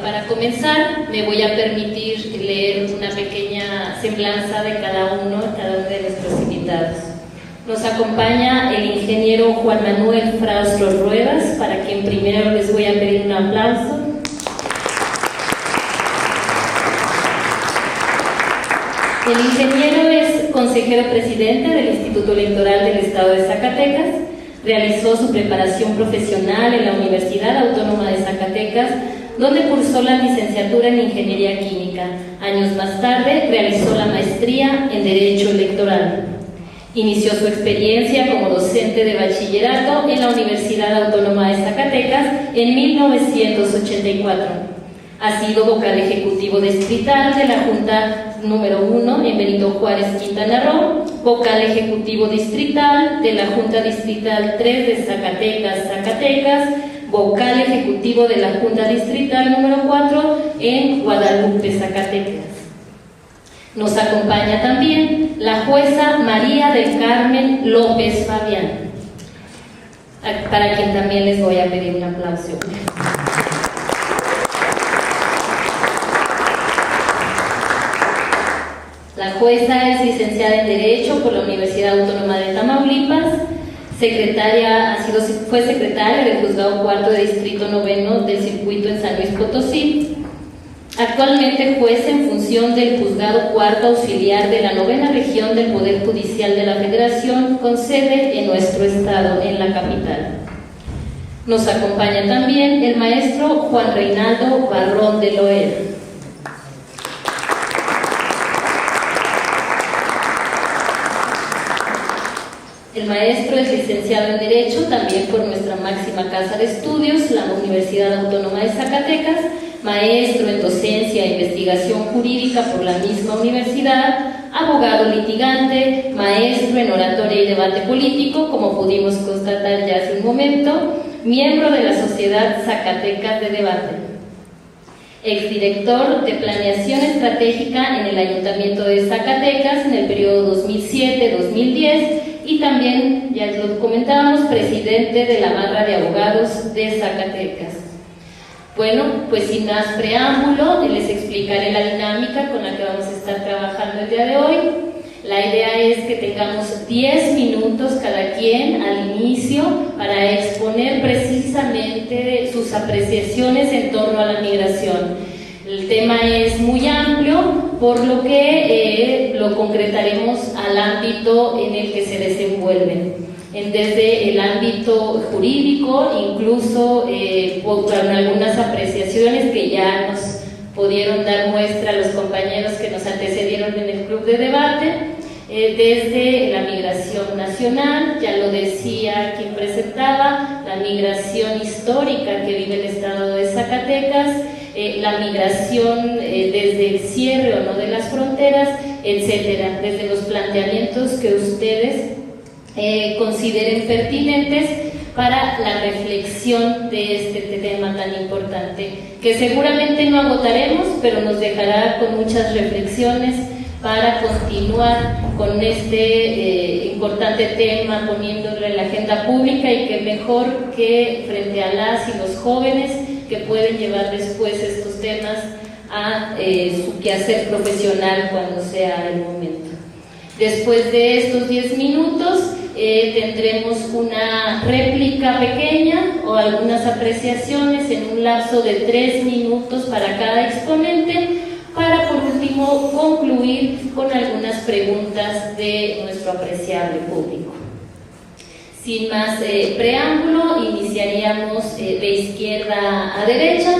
Para comenzar, me voy a permitir leer una pequeña semblanza de cada uno de nuestros invitados. Nos acompaña el ingeniero Juan Manuel Fraustro Ruedas, para quien primero les voy a pedir un aplauso. El ingeniero es consejero presidente del Instituto Electoral del Estado de Zacatecas. Realizó su preparación profesional en la Universidad Autónoma de Zacatecas, donde cursó la licenciatura en Ingeniería Química. Años más tarde realizó la maestría en Derecho Electoral. Inició su experiencia como docente de bachillerato en la Universidad Autónoma de Zacatecas en 1984. Ha sido vocal ejecutivo distrital de la Junta número 1 en Benito Juárez, Quintana Roo, vocal ejecutivo distrital de la Junta Distrital 3 de Zacatecas, vocal ejecutivo de la Junta Distrital número 4 en Guadalupe, Zacatecas. Nos acompaña también la jueza María del Carmen López Fabián, para quien también les voy a pedir un aplauso. La jueza es licenciada en Derecho por la Universidad Autónoma de Tamaulipas, fue secretaria del Juzgado Cuarto de Distrito Noveno del Circuito en San Luis Potosí. Actualmente juez en función del Juzgado Cuarto Auxiliar de la Novena Región del Poder Judicial de la Federación, con sede en nuestro estado, en la capital. Nos acompaña también el maestro Juan Reinaldo Barrón de Loera. El maestro es licenciado en Derecho también por nuestra máxima casa de estudios, la Universidad Autónoma de Zacatecas, maestro en Docencia e Investigación Jurídica por la misma universidad, abogado litigante, maestro en Oratoria y Debate Político, como pudimos constatar ya hace un momento, miembro de la Sociedad Zacatecas de Debate, exdirector de Planeación Estratégica en el Ayuntamiento de Zacatecas en el periodo 2007-2010, y también, ya lo comentábamos, presidente de la Barra de Abogados de Zacatecas. Bueno, pues sin más preámbulo, les explicaré la dinámica con la que vamos a estar trabajando el día de hoy. La idea es que tengamos 10 minutos cada quien al inicio para exponer precisamente sus apreciaciones en torno a la migración. El tema es muy amplio, por lo que lo concretaremos al ámbito en el que se desenvuelven. Desde el ámbito jurídico, incluso con algunas apreciaciones que ya nos pudieron dar muestra los compañeros que nos antecedieron en el club de debate, desde la migración nacional, ya lo decía quien presentaba, la migración histórica que vive el estado de Zacatecas, la migración desde el cierre o no de las fronteras, etcétera, desde los planteamientos que ustedes consideren pertinentes para la reflexión de este tema tan importante, que seguramente no agotaremos, pero nos dejará con muchas reflexiones para continuar con este importante tema, poniéndolo en la agenda pública, y que mejor que frente a las y los jóvenes que pueden llevar después estos temas a su quehacer profesional cuando sea el momento. Después de estos 10 minutos tendremos una réplica pequeña o algunas apreciaciones en un lapso de 3 minutos para cada exponente, para por último concluir con algunas preguntas de nuestro apreciable público. Sin más preámbulo, iniciaríamos de izquierda a derecha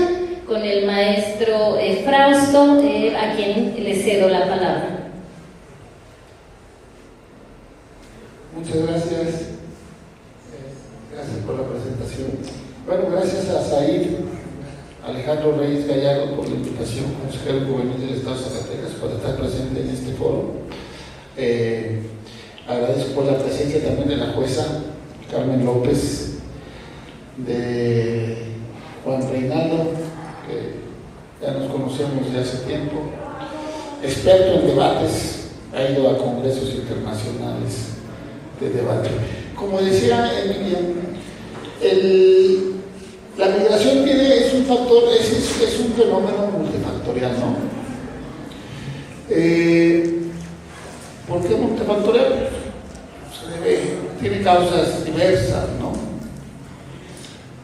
con el maestro Frausto, a quien le cedo la palabra. Muchas gracias. Gracias por la presentación. Bueno, gracias a Said Alejandro Reyes Gallardo por la invitación, consejero juvenil del Estado de Zacatecas, para estar presente en este foro. Agradezco por la presencia también de la jueza Carmen López, de Juan Reinaldo, que ya nos conocemos de hace tiempo, experto en debates, ha ido a congresos internacionales de debate. Como decía Emilia, La migración es un factor, es un fenómeno multifactorial, ¿no? ¿Por qué multifactorial? Tiene causas diversas, ¿no?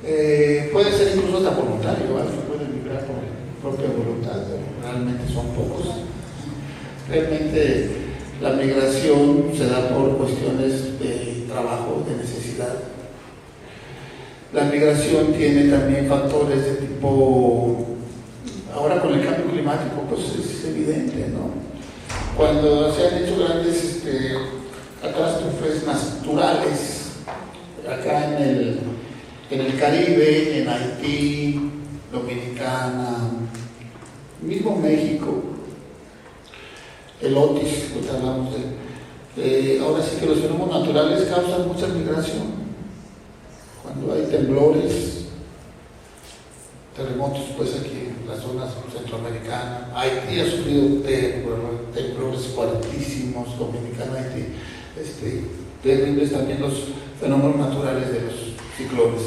Puede ser incluso hasta voluntario, alguien puede migrar por propia voluntad, pero realmente son pocos. Realmente la migración se da por cuestiones de trabajo, de necesidad. La migración tiene también factores de tipo, ahora con el cambio climático, pues es evidente, ¿no? Cuando se han hecho grandes catástrofes naturales, acá en el Caribe, en Haití, Dominicana, mismo México, el Otis, pues hablamos de, ahora sí que los fenómenos naturales causan mucha migración. Cuando hay temblores, terremotos, pues aquí en las zonas centroamericanas, Haití ha sufrido temblores fuertísimos, Dominicana, Haití, terribles también los fenómenos naturales de los ciclones.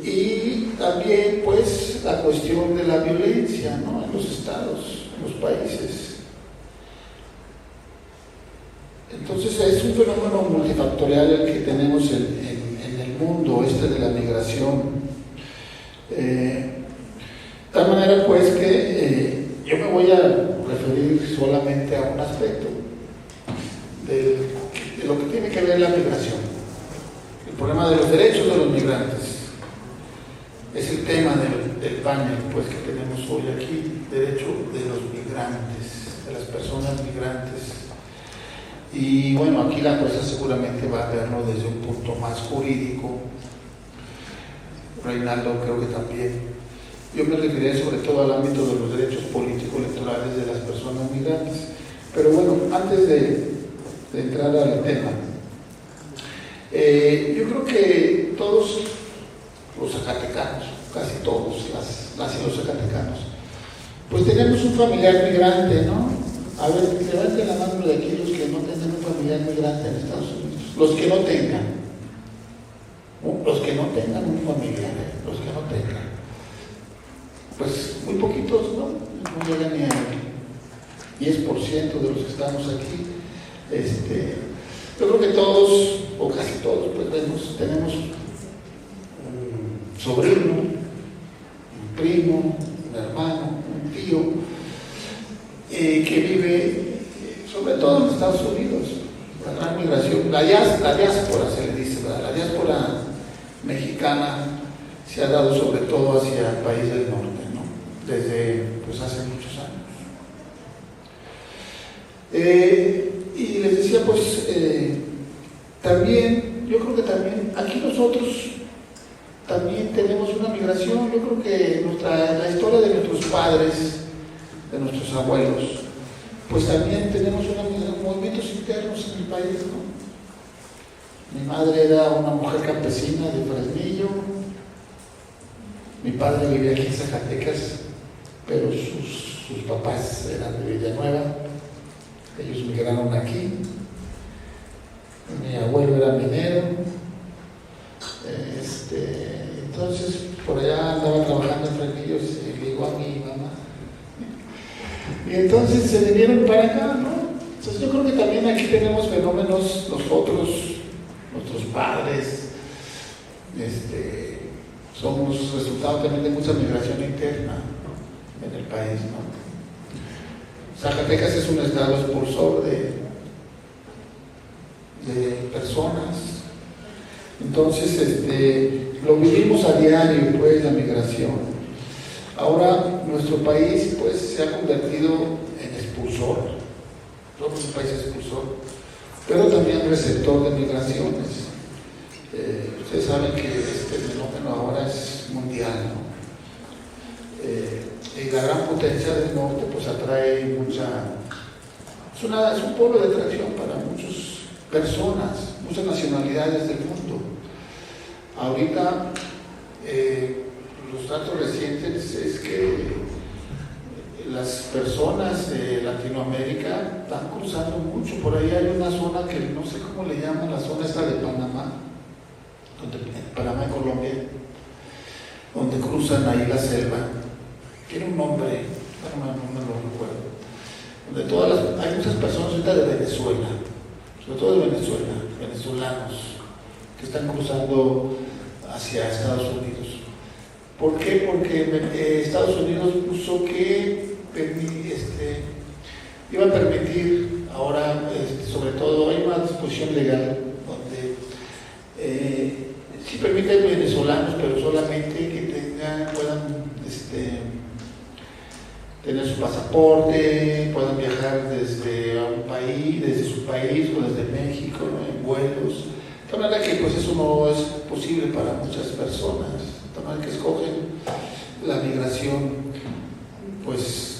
Y también, pues, la cuestión de la violencia, ¿no? En los estados, en los países. Entonces es un fenómeno multifactorial el que tenemos en el mundo de la migración. De tal manera pues que yo me voy a referir solamente a un aspecto de lo que tiene que ver la migración. El problema de los derechos de los migrantes es el tema del panel pues, que tenemos hoy aquí, derecho de los migrantes, de las personas migrantes. Y bueno, aquí la cosa seguramente va a verlo desde un punto más jurídico. Reinaldo creo que también. Yo me referiré sobre todo al ámbito de los derechos político-electorales de las personas migrantes. Pero bueno, antes de entrar al tema, yo creo que todos los zacatecanos, casi todos, las y los zacatecanos, pues tenemos un familiar migrante, ¿no? A ver, levanten la mano de aquí los que no tengan un familiar migrante en Estados Unidos. Los que no tengan. Los que no tengan un familiar, los que no tengan. Pues muy poquitos, ¿no? No llegan ni al 10% de los que estamos aquí. Yo creo que todos, o casi todos, pues tenemos un sobrino, un primo, un hermano, un tío, que vive sobre todo en Estados Unidos. La gran migración, la diáspora se le dice, ¿verdad? La diáspora mexicana se ha dado sobre todo hacia el país del norte, ¿no? Desde pues hace muchos años. Y les decía pues también, yo creo que también aquí nosotros también tenemos una migración. Yo creo que la historia de nuestros padres, de nuestros abuelos, pues también tenemos movimientos internos en el país, ¿no? Mi madre era una mujer campesina de Fresnillo, mi padre vivía aquí en Zacatecas, pero sus papás eran de Villanueva, ellos migraron aquí. Mi abuelo era minero, entonces por allá andaba trabajando en Fresnillo, y le digo a mi mamá. Y entonces se vinieron para acá, ¿no? Entonces yo creo que también aquí tenemos fenómenos nosotros, nuestros padres, somos resultado también de mucha migración interna en el país, ¿no? Zacatecas es un estado expulsor de personas, entonces lo vivimos a diario, pues, la migración. Ahora nuestro país pues se ha convertido en expulsor, somos un país expulsor, pero también receptor de migraciones. Ustedes saben que este fenómeno ahora es mundial, ¿no? Y la gran potencia del norte pues atrae es un polo de atracción para muchas personas, muchas nacionalidades del mundo. Ahorita los datos recientes es que las personas de Latinoamérica están cruzando mucho. Por ahí hay una zona que no sé cómo le llaman, la zona esta de Panamá, donde Panamá y Colombia, donde cruzan ahí la selva. Tiene un nombre, no me lo recuerdo. Donde hay muchas personas ahorita de Venezuela, sobre todo de Venezuela, venezolanos, que están cruzando hacia Estados Unidos. ¿Por qué? Porque Estados Unidos puso que iba a permitir ahora, sobre todo, hay una disposición legal donde sí permite venezolanos, pero solamente que puedan tener su pasaporte, puedan viajar desde su país o desde México, ¿no? En vuelos. De manera que pues eso no es posible para muchas personas, de manera que escogen la migración pues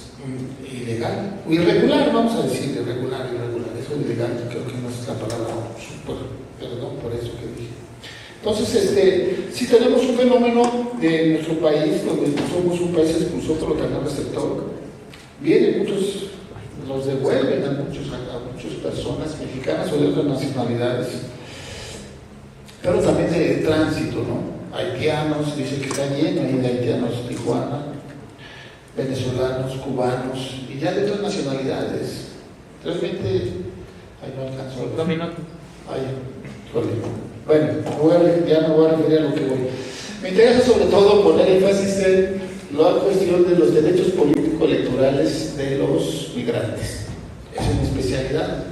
ilegal, o irregular, vamos a decir, irregular, eso es ilegal, creo que no es la palabra, perdón por eso que dije. Entonces, si tenemos un fenómeno de nuestro país, donde somos un país expulsor total receptor, vienen muchos, los devuelven a muchas personas mexicanas o de otras nacionalidades, pero también de tránsito, ¿no? Haitianos, dice que está lleno ahí de haitianos, Tijuana, venezolanos, cubanos, y ya de otras nacionalidades. Realmente, ahí no alcanzó. Bueno, ya me voy a referir a lo que voy. Me interesa sobre todo poner énfasis en la cuestión de los derechos político-electorales de los migrantes. Esa es mi especialidad.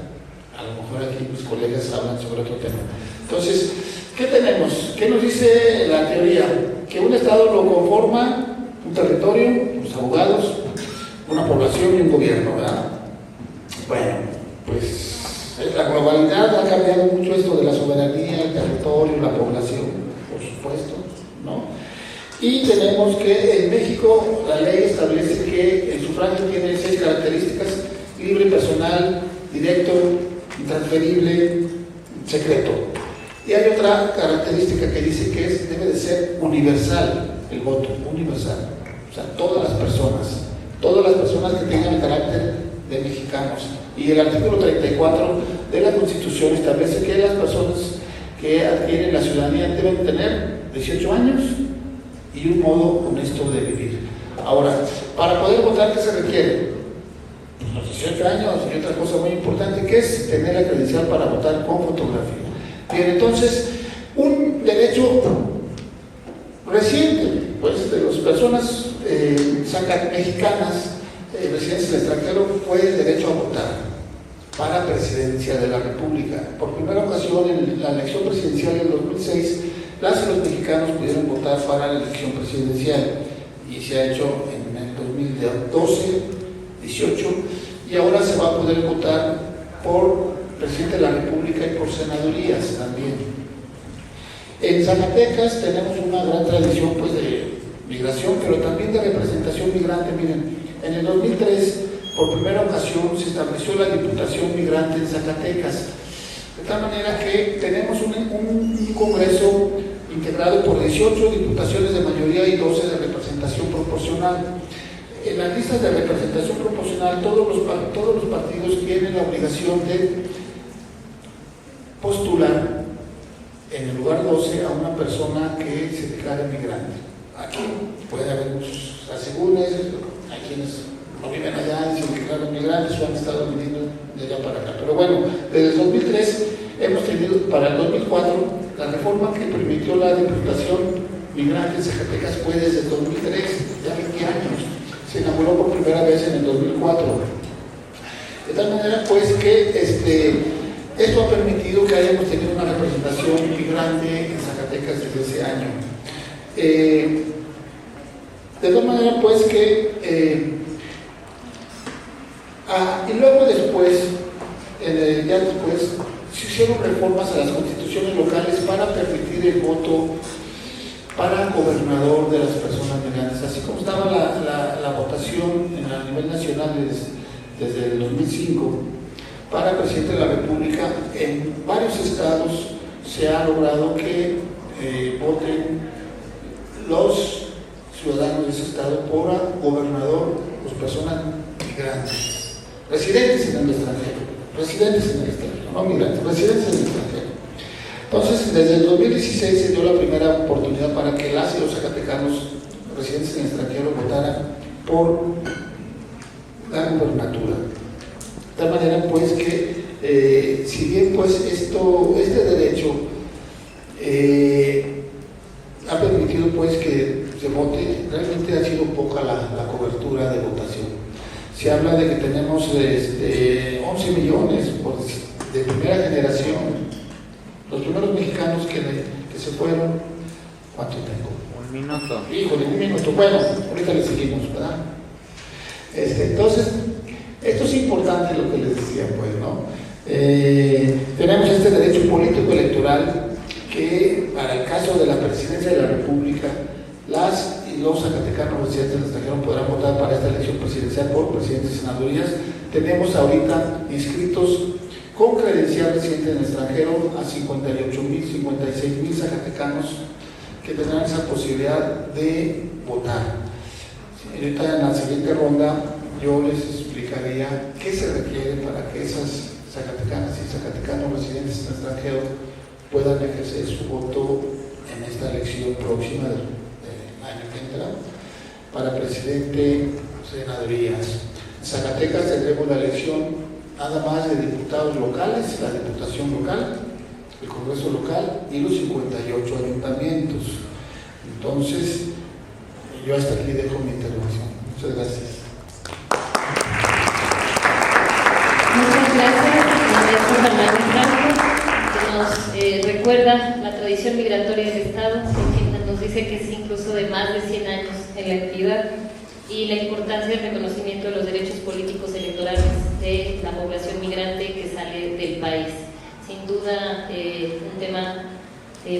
A lo mejor aquí mis colegas hablan sobre otro tema. Entonces, ¿qué tenemos? ¿Qué nos dice la teoría? Que un Estado lo conforma un territorio, los abogados, una población y un gobierno, ¿verdad? Bueno, pues la globalidad ha cambiado mucho esto de la soberanía, el territorio, la población, por supuesto, ¿no? Y tenemos que en México la ley establece que el sufragio tiene 6 características: libre, personal, directo, intransferible, secreto. Y hay otra característica que dice que debe de ser universal, el voto, universal. O sea, todas las personas que tengan el carácter de mexicanos. Y el artículo 34 de la Constitución establece que las personas que adquieren la ciudadanía deben tener 18 años y un modo honesto de vivir. Ahora, para poder votar, ¿qué se requiere? Pues los 18 años y otra cosa muy importante, que es tener la credencial para votar con fotografía. Bien, entonces, un derecho reciente, pues, de las personas mexicanas residentes en el extranjero fue el derecho a votar para presidencia de la República. Por primera ocasión, en la elección presidencial del 2006, las y los mexicanos pudieron votar para la elección presidencial, y se ha hecho en el 2012, 18, y ahora se va a poder votar por presidente de la República y por senadurías también. En Zacatecas tenemos una gran tradición, pues, de migración, pero también de representación migrante. Miren, en el 2003, por primera ocasión, se estableció la Diputación Migrante en Zacatecas, de tal manera que tenemos un Congreso integrado por 18 diputaciones de mayoría y 12 de representación proporcional. En las listas de representación proporcional, todos los partidos tienen la obligación de postular en el lugar 12 a una persona que se declare migrante. Aquí puede haber muchos asegúnes, hay quienes no viven allá y se declaran migrantes o han estado viviendo de allá para acá. Pero bueno, desde el 2003 hemos tenido, para el 2004, la reforma que permitió la Diputación Migrante en Zacatecas fue desde el 2003, ya 20 años. Se inauguró por primera vez en el 2004. De tal manera, pues, que esto ha permitido que hayamos tenido una representación migrante en Zacatecas desde ese año. De tal manera, pues, que y luego después, ya después, se hicieron reformas a las constituciones locales para permitir el voto para gobernador de las personas migrantes, así como estaba la votación a nivel nacional desde el 2005 para presidente de la República. En varios estados se ha logrado que voten los ciudadanos de ese estado por gobernador, las personas migrantes, residentes en el extranjero, no migrantes, residentes en el extranjero. Entonces, Entonces, desde el 2016 se dio la primera oportunidad para que las y los zacatecanos residentes en el extranjero votaran por la gubernatura. De tal manera, pues, que si bien, pues, este derecho ha permitido, pues, que se vote, realmente ha sido poca la cobertura de votación. Se habla de que tenemos 11 millones de primera generación. Los primeros mexicanos que se fueron, ¿cuánto tengo? Un minuto. Híjole, un minuto. Bueno, ahorita le seguimos, ¿verdad? Entonces, esto es importante lo que les decía, pues, ¿no? Tenemos este derecho político electoral que, para el caso de la presidencia de la República, las y los zacatecanos residentes del extranjero podrán votar para esta elección presidencial por presidentes y senadurías. Tenemos ahorita inscritos con credencial residente en el extranjero a 58,000, 56,000 zacatecanos que tendrán esa posibilidad de votar. Ahorita en la siguiente ronda yo les explicaría qué se requiere para que esas zacatecanas y zacatecanos residentes en el extranjero puedan ejercer su voto en esta elección próxima del año que entra para presidente, senadurías. En Zacatecas tendremos la elección nada más de diputados locales, la diputación local, el Congreso local y los 58 ayuntamientos. Entonces, yo hasta aquí dejo mi intervención. Muchas gracias. Muchas gracias, maestro Fernández Franco, que nos recuerda la tradición migratoria del Estado, que nos dice que es incluso de más de 100 años en la entidad, y la importancia del reconocimiento de los derechos políticos electorales de la población migrante que sale del país. Sin duda, un tema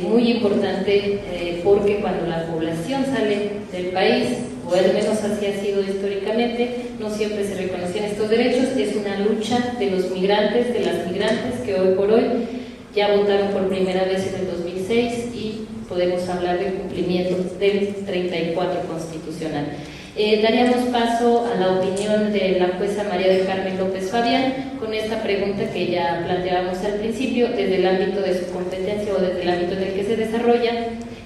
muy importante, porque cuando la población sale del país, o al menos así ha sido históricamente, no siempre se reconocían estos derechos. Es una lucha de los migrantes, de las migrantes, que hoy por hoy ya votaron por primera vez en el 2006 y podemos hablar del cumplimiento del 34 constitucional. Daríamos paso a la opinión de la jueza María del Carmen López Fabián con esta pregunta que ya planteábamos al principio, desde el ámbito de su competencia o desde el ámbito en el que se desarrolla,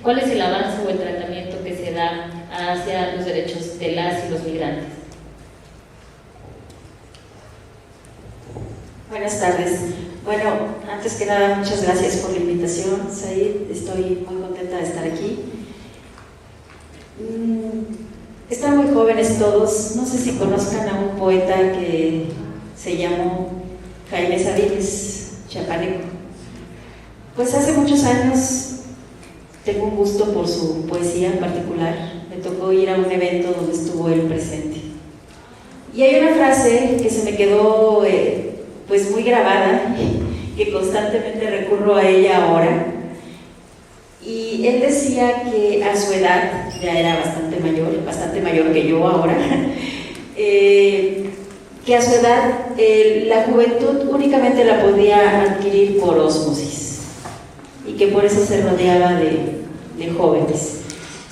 ¿cuál es el avance o el tratamiento que se da hacia los derechos de las y los migrantes? Buenas tardes. Bueno, antes que nada, muchas gracias por la invitación, Said. Estoy muy contenta de estar aquí. Están muy jóvenes todos, no sé si conozcan a un poeta que se llamó Jaime Sabines, chapaneco. Pues hace muchos años tengo un gusto por su poesía en particular. Me tocó ir a un evento donde estuvo él presente. Y hay una frase que se me quedó pues muy grabada, que constantemente recurro a ella ahora. Y él decía que a su edad, ya era bastante mayor que yo ahora, que a su edad la juventud únicamente la podía adquirir por ósmosis y que por eso se rodeaba de jóvenes.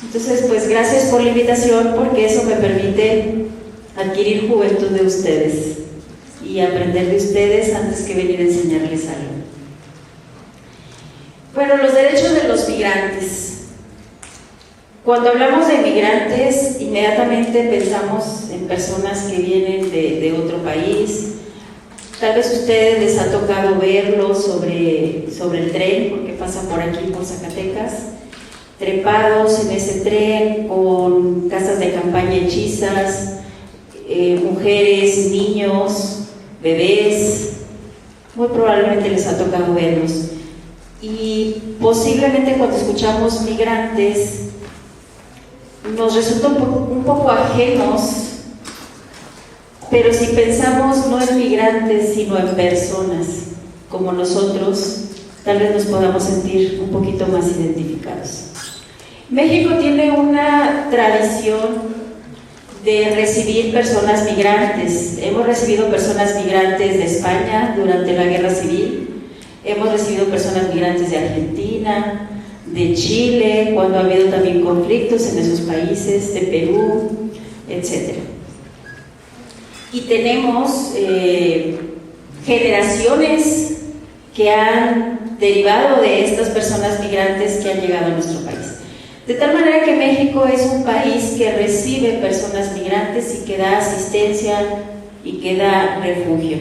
Entonces, pues gracias por la invitación, porque eso me permite adquirir juventud de ustedes y aprender de ustedes antes que venir a enseñarles algo. Bueno, los derechos de los migrantes. Cuando hablamos de migrantes, inmediatamente pensamos en personas que vienen de otro país. Tal vez a ustedes les ha tocado verlos sobre el tren, porque pasan por aquí, por Zacatecas, trepados en ese tren con casas de campaña hechizas, mujeres, niños, bebés. Muy probablemente les ha tocado verlos. Y posiblemente cuando escuchamos migrantes nos resulta un poco ajenos, pero si pensamos no en migrantes sino en personas como nosotros, tal vez nos podamos sentir un poquito más identificados. México tiene una tradición de recibir personas migrantes. Hemos recibido personas migrantes de España durante la Guerra Civil. Hemos recibido personas migrantes de Argentina, de Chile, cuando ha habido también conflictos en esos países, de Perú, etc. Y tenemos generaciones que han derivado de estas personas migrantes que han llegado a nuestro país. De tal manera que México es un país que recibe personas migrantes y que da asistencia y que da refugio.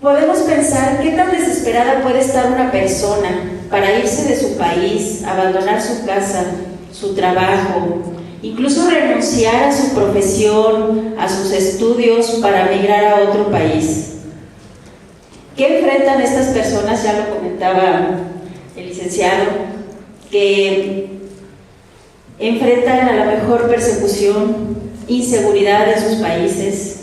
Podemos pensar qué tan desesperada puede estar una persona para irse de su país, abandonar su casa, su trabajo, incluso renunciar a su profesión, a sus estudios para migrar a otro país. ¿Qué enfrentan estas personas? Ya lo comentaba el licenciado, que enfrentan a la mejor persecución, inseguridad en sus países,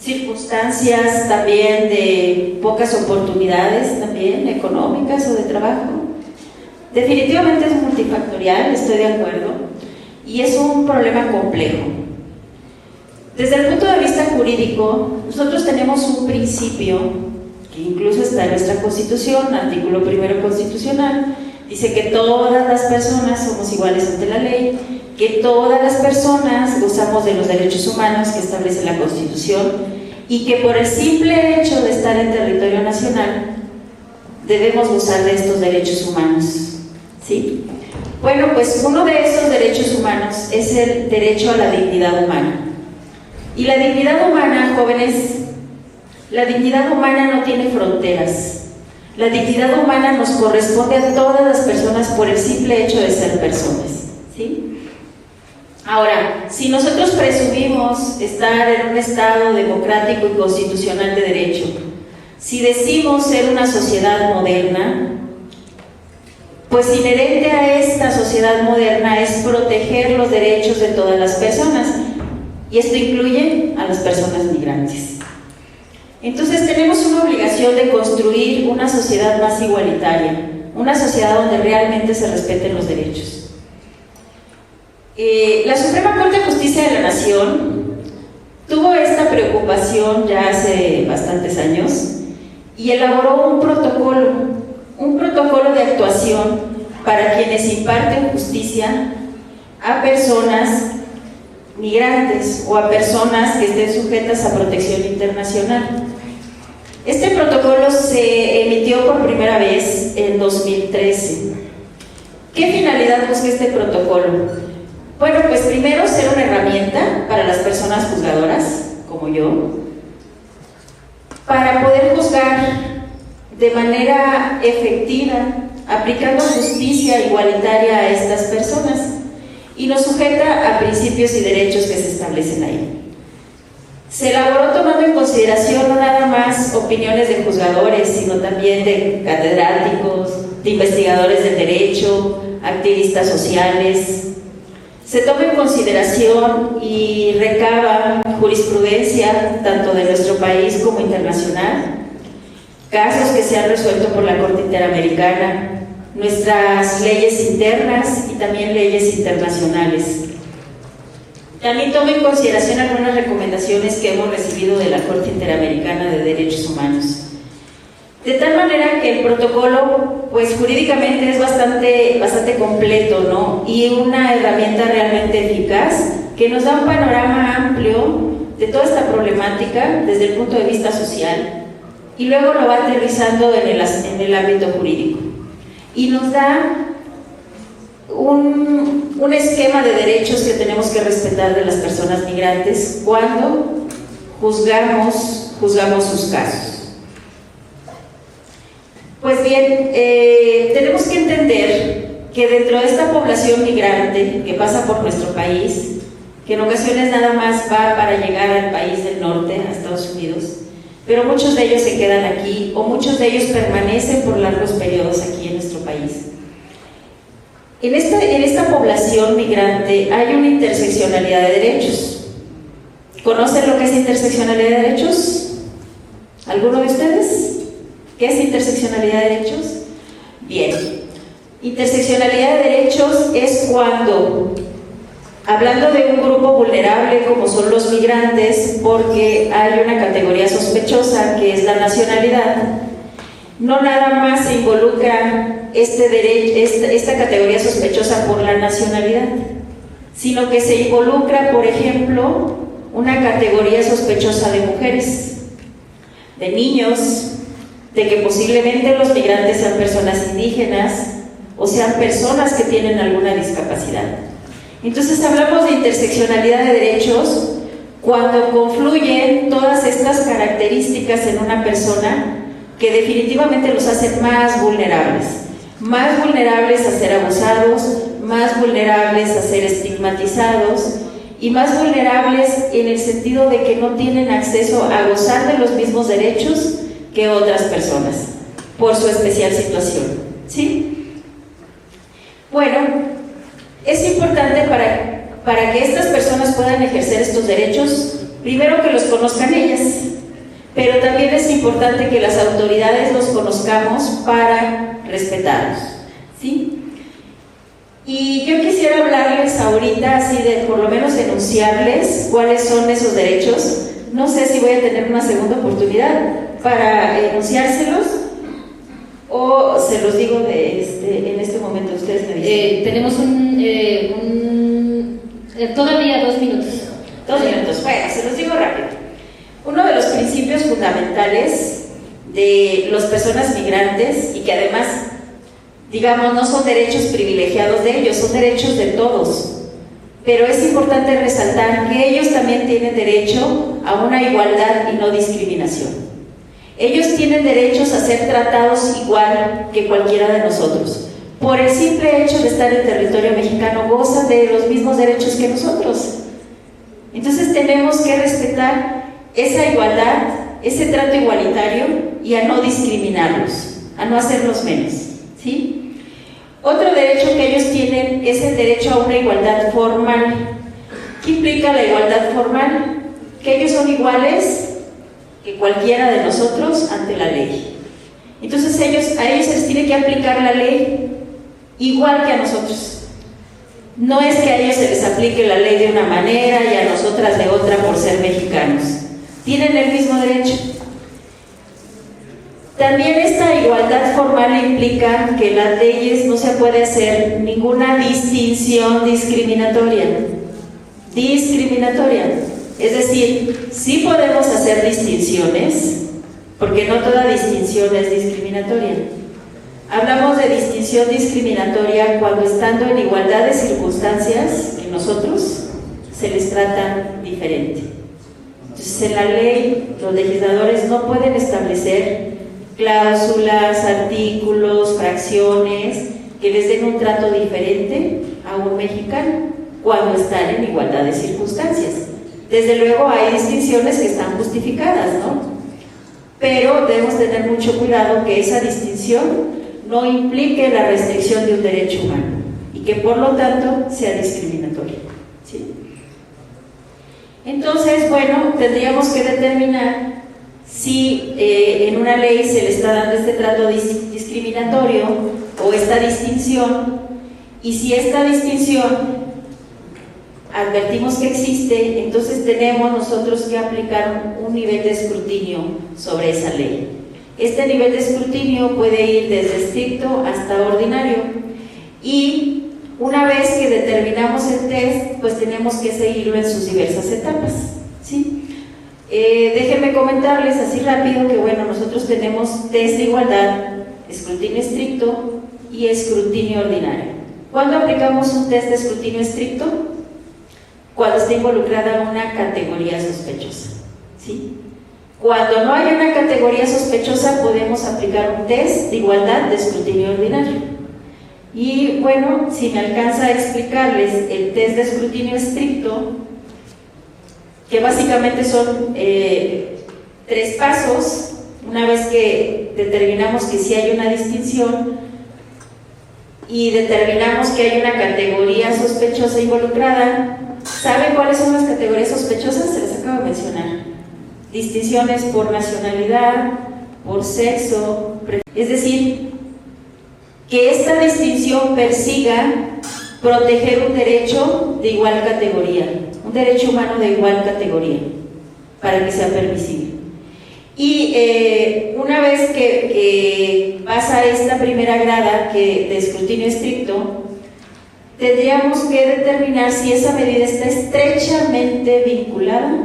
circunstancias también de pocas oportunidades también económicas o de trabajo. Definitivamente es multifactorial, estoy de acuerdo, y es un problema complejo. Desde el punto de vista jurídico, nosotros tenemos un principio que incluso está en nuestra Constitución, artículo 1 constitucional, dice que todas las personas somos iguales ante la ley, que todas las personas gozamos de los derechos humanos que establece la Constitución y que por el simple hecho de estar en territorio nacional debemos gozar de estos derechos humanos, ¿sí? Bueno, pues uno de esos derechos humanos es el derecho a la dignidad humana. Y la dignidad humana, jóvenes, la dignidad humana no tiene fronteras. La dignidad humana nos corresponde a todas las personas por el simple hecho de ser personas, ¿sí? Ahora, si nosotros presumimos estar en un Estado democrático y constitucional de derecho, si decimos ser una sociedad moderna, pues inherente a esta sociedad moderna es proteger los derechos de todas las personas, y esto incluye a las personas migrantes. Entonces tenemos una obligación de construir una sociedad más igualitaria, una sociedad donde realmente se respeten los derechos. La Suprema Corte de Justicia de la Nación tuvo esta preocupación ya hace bastantes años y elaboró un protocolo de actuación para quienes imparten justicia a personas migrantes o a personas que estén sujetas a protección internacional. Este protocolo se emitió por primera vez en 2013. ¿Qué finalidad busca este protocolo? Bueno, pues primero ser una herramienta para las personas juzgadoras, como yo, para poder juzgar de manera efectiva, aplicando justicia igualitaria a estas personas, y nos sujeta a principios y derechos que se establecen ahí. Se elaboró tomando en consideración no nada más opiniones de juzgadores, sino también de catedráticos, de investigadores del derecho, activistas sociales. Se toma en consideración y recaba jurisprudencia tanto de nuestro país como internacional, casos que se han resuelto por la Corte Interamericana, nuestras leyes internas y también leyes internacionales. También toma en consideración algunas recomendaciones que hemos recibido de la Corte Interamericana de Derechos Humanos. De tal manera que el protocolo, pues jurídicamente es bastante completo, ¿no? Y una herramienta realmente eficaz que nos da un panorama amplio de toda esta problemática desde el punto de vista social y luego lo va aterrizando en el ámbito jurídico. Y nos da un esquema de derechos que tenemos que respetar de las personas migrantes cuando juzgamos sus casos. Pues bien, tenemos que entender que dentro de esta población migrante que pasa por nuestro país, que en ocasiones nada más va para llegar al país del norte, a Estados Unidos, pero muchos de ellos se quedan aquí o muchos de ellos permanecen por largos periodos aquí en nuestro país. En esta población migrante hay una interseccionalidad de derechos. ¿Conocen lo que es interseccionalidad de derechos? ¿Alguno de ustedes? ¿Qué es interseccionalidad de derechos? Bien, interseccionalidad de derechos es cuando, hablando de un grupo vulnerable como son los migrantes, porque hay una categoría sospechosa que es la nacionalidad, no nada más se involucra esta categoría sospechosa por la nacionalidad, sino que se involucra, por ejemplo, una categoría sospechosa de mujeres. de niños, de que posiblemente los migrantes sean personas indígenas o sean personas que tienen alguna discapacidad. Entonces hablamos de interseccionalidad de derechos cuando confluyen todas estas características en una persona que definitivamente los hacen más vulnerables a ser abusados, más vulnerables a ser estigmatizados y más vulnerables en el sentido de que no tienen acceso a gozar de los mismos derechos que otras personas por su especial situación, ¿sí? Bueno, es importante para que estas personas puedan ejercer estos derechos, primero que los conozcan ellas, pero también es importante que las autoridades los conozcamos para respetarlos, ¿sí? Y yo quisiera hablarles ahorita, así de por lo menos enunciarles cuáles son esos derechos. No sé si voy a tener una segunda oportunidad para enunciárselos o se los digo en este momento, ustedes me dicen. Tenemos todavía 2 minutos. 2 minutos, bueno, se los digo rápido. Uno de los principios fundamentales de las personas migrantes y que además, digamos, no son derechos privilegiados de ellos, son derechos de todos, pero es importante resaltar que ellos también tienen derecho a una igualdad y no discriminación. Ellos tienen derechos a ser tratados igual que cualquiera de nosotros. Por el simple hecho de estar en territorio mexicano, gozan de los mismos derechos que nosotros. Entonces tenemos que respetar esa igualdad, ese trato igualitario y a no discriminarlos, a no hacerlos menos, ¿sí? Otro derecho que ellos tienen es el derecho a una igualdad formal. ¿Qué implica la igualdad formal? Que ellos son iguales que cualquiera de nosotros ante la ley. Entonces a ellos se les tiene que aplicar la ley igual que a nosotros. No es que a ellos se les aplique la ley de una manera y a nosotras de otra por ser mexicanos. Tienen el mismo derecho. También esta igualdad formal implica que en las leyes no se puede hacer ninguna distinción discriminatoria. Es decir, sí podemos hacer distinciones, porque no toda distinción es discriminatoria. Hablamos de distinción discriminatoria cuando, estando en igualdad de circunstancias que nosotros, se les trata diferente. Entonces, en la ley, los legisladores no pueden establecer cláusulas, artículos, fracciones que les den un trato diferente a un mexicano cuando están en igualdad de circunstancias. Desde luego hay distinciones que están justificadas, ¿no? Pero debemos tener mucho cuidado que esa distinción no implique la restricción de un derecho humano y que por lo tanto sea discriminatoria, ¿sí? Entonces, bueno, tendríamos que determinar si en una ley se le está dando este trato discriminatorio o esta distinción, y si esta distinción advertimos que existe, entonces tenemos nosotros que aplicar un nivel de escrutinio sobre esa ley. Este nivel de escrutinio puede ir desde estricto hasta ordinario, y una vez que determinamos el test, pues tenemos que seguirlo en sus diversas etapas, ¿sí? Déjenme comentarles así rápido que, bueno, nosotros tenemos test de igualdad, escrutinio estricto y escrutinio ordinario. ¿Cuándo aplicamos un test de escrutinio estricto? Cuando está involucrada una categoría sospechosa, ¿sí? Cuando no hay una categoría sospechosa, podemos aplicar un test de igualdad de escrutinio ordinario. Y bueno, si me alcanza a explicarles el test de escrutinio estricto, que básicamente son 3 pasos. Una vez que determinamos que sí hay una distinción y determinamos que hay una categoría sospechosa involucrada, ¿saben cuáles son las categorías sospechosas? Se las acabo de mencionar. Distinciones por nacionalidad, por sexo, es decir, que esta distinción persiga proteger un derecho de igual categoría, un derecho humano de igual categoría, para que sea permisible. Y una vez que pasa esta primera grada de escrutinio estricto, tendríamos que determinar si esa medida está estrechamente vinculada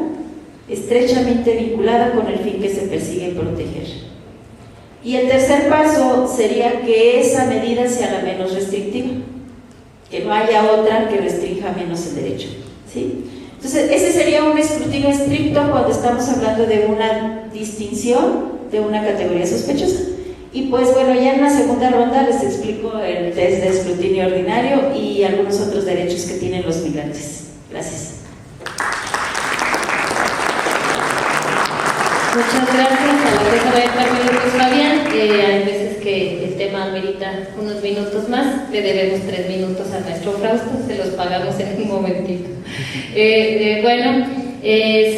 estrechamente vinculada con el fin que se persigue proteger. Y el tercer paso sería que esa medida sea la menos restrictiva, que no haya otra que restrinja menos el derecho, ¿sí? Entonces, ese sería un escrutinio estricto cuando estamos hablando de una distinción de una categoría sospechosa. Y pues bueno, ya en la segunda ronda les explico el test de escrutinio ordinario y algunos otros derechos que tienen los migrantes. Gracias. Muchas gracias a la jueza María Carmen López Fabián. Hay veces que el tema amerita unos minutos más. Le debemos 3 minutos a nuestro Frausto, se los pagamos en un momentito.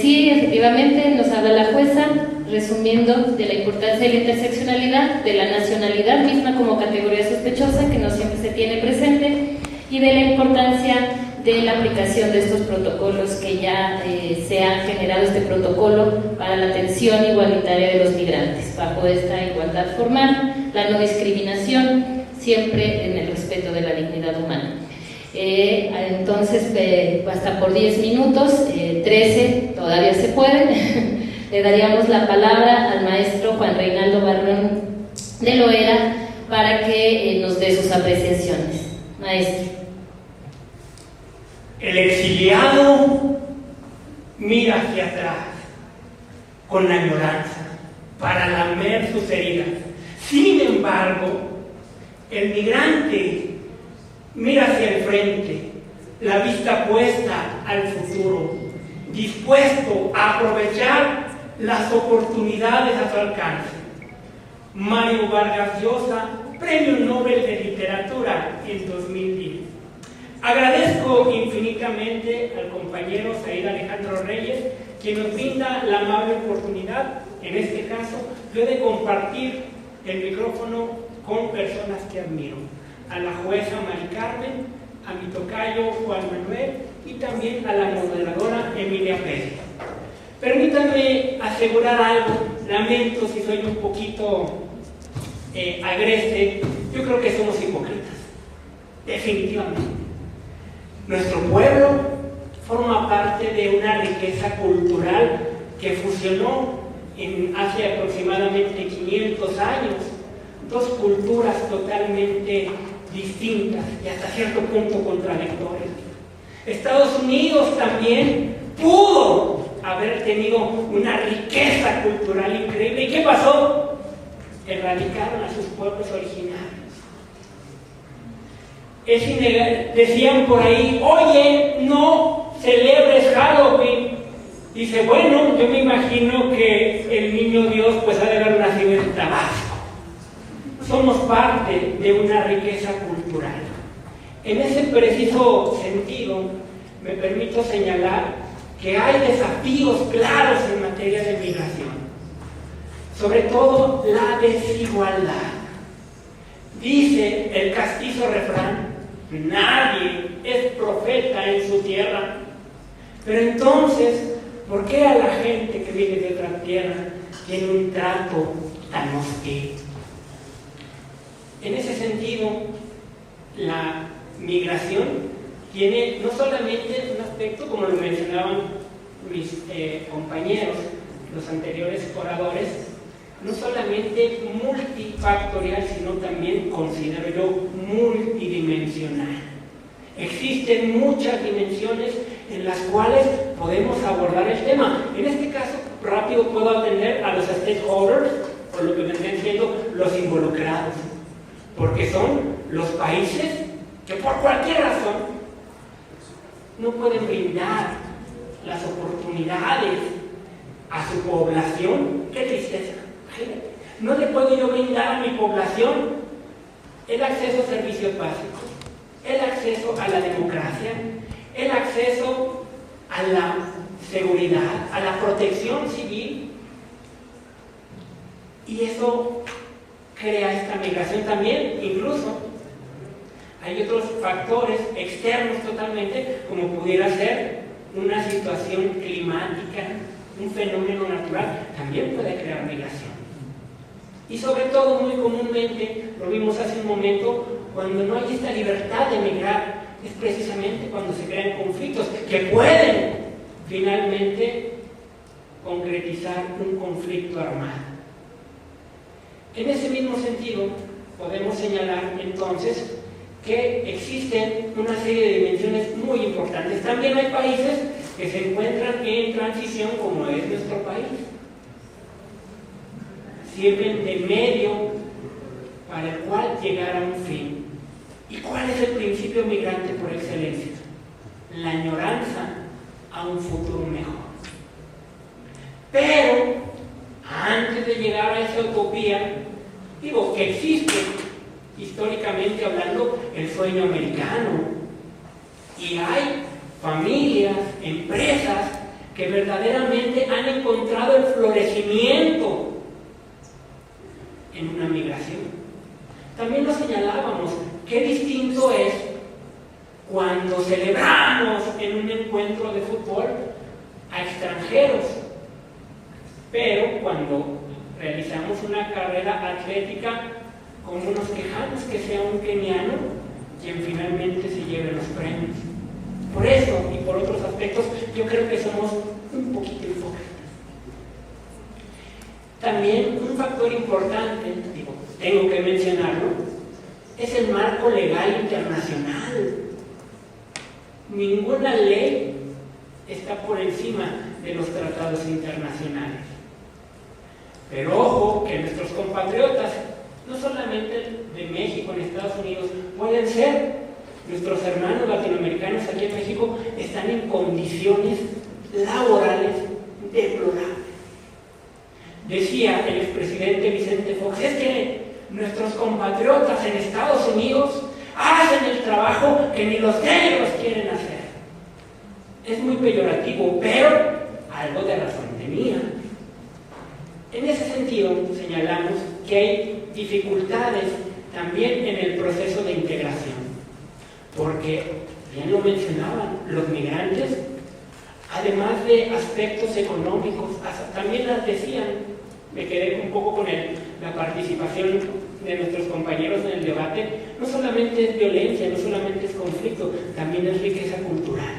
Sí, efectivamente, nos habla la jueza, resumiendo de la importancia de la interseccionalidad, de la nacionalidad misma como categoría sospechosa, que no siempre se tiene presente, y de la importancia de la aplicación de estos protocolos que ya se ha generado este protocolo para la atención igualitaria de los migrantes, bajo esta igualdad formal, la no discriminación, siempre en el respeto de la dignidad humana. Entonces, hasta por 10 minutos, 13 todavía se puede. Le daríamos la palabra al maestro Juan Reinaldo Barrón de Loera para que nos dé sus apreciaciones. Maestro. El exiliado mira hacia atrás con añoranza para lamer sus heridas. Sin embargo, el migrante mira hacia el frente, la vista puesta al futuro, dispuesto a aprovechar las oportunidades a su alcance. Mario Vargas Llosa, Premio Nobel de Literatura en 2010. Agradezco infinitamente al compañero Said Alejandro Reyes, quien nos brinda la amable oportunidad, en este caso, yo de compartir el micrófono con personas que admiro. A la jueza Mari Carmen, a mi tocayo Juan Manuel y también a la moderadora Emilia Pérez. Permítanme asegurar algo, lamento si soy un poquito agreste, yo creo que somos hipócritas, definitivamente. Nuestro pueblo forma parte de una riqueza cultural que fusionó hace aproximadamente 500 años dos culturas totalmente distintas y hasta cierto punto contradictorias. Estados Unidos también pudo haber tenido una riqueza cultural increíble. ¿Y qué pasó? Erradicaron a sus pueblos originarios. Es innegable. Decían por ahí, oye, no celebres Halloween. Dice, bueno, yo me imagino que el niño Dios pues ha de haber nacido en Tabasco. Somos parte de una riqueza cultural. En ese preciso sentido, me permito señalar que hay desafíos claros en materia de migración. Sobre todo la desigualdad. Dice el castizo refrán, nadie es profeta en su tierra. Pero entonces, ¿por qué a la gente que viene de otra tierra tiene un trato tan hostil? En ese sentido, la migración tiene no solamente un aspecto, como lo mencionaban mis compañeros, los anteriores oradores, no solamente multifactorial, sino también, considero yo, multidimensional. Existen muchas dimensiones en las cuales podemos abordar el tema. En este caso, rápido puedo atender a los stakeholders, o lo que vendrían siendo los involucrados, porque son los países que por cualquier razón no pueden brindar las oportunidades a su población. ¡Qué tristeza! No le puedo yo brindar a mi población el acceso a servicios básicos, el acceso a la democracia, el acceso a la seguridad, a la protección civil, y eso crea esta migración también. Incluso hay otros factores externos totalmente, como pudiera ser una situación climática, un fenómeno natural, también puede crear migración. Y sobre todo, muy comúnmente, lo vimos hace un momento, cuando no hay esta libertad de migrar, es precisamente cuando se crean conflictos que pueden finalmente concretizar un conflicto armado. En ese mismo sentido, podemos señalar entonces que existen una serie de dimensiones muy importantes. También hay países que se encuentran en transición, como es nuestro país. Sirven de medio para el cual llegar a un fin. ¿Y cuál es el principio migrante por excelencia? La añoranza a un futuro mejor. Pero, antes de llegar a esa utopía, digo que existe, históricamente hablando, el sueño americano. Y hay familias, empresas, que verdaderamente han encontrado el florecimiento en una migración. También lo señalábamos, qué distinto es cuando celebramos en un encuentro de fútbol a extranjeros, pero cuando realizamos una carrera atlética, como nos quejamos que sea un keniano quien finalmente se lleve los premios. Por eso y por otros aspectos, yo creo que somos un poquito hipócritas. También un factor importante, tengo que mencionarlo, es el marco legal internacional. Ninguna ley está por encima de los tratados internacionales. Pero ojo, que nuestros compatriotas, no solamente de México, en Estados Unidos, pueden ser nuestros hermanos latinoamericanos aquí en México, están en condiciones laborales deplorables. Decía el expresidente Vicente Fox, es que nuestros compatriotas en Estados Unidos hacen el trabajo que ni los negros quieren hacer. Es muy peyorativo, pero algo de razón tenía. En ese sentido, señalamos que hay dificultades también en el proceso de integración, porque, bien lo mencionaban, los migrantes, además de aspectos económicos, también las decían, me quedé un poco con la participación de nuestros compañeros en el debate, no solamente es violencia, no solamente es conflicto, también es riqueza cultural.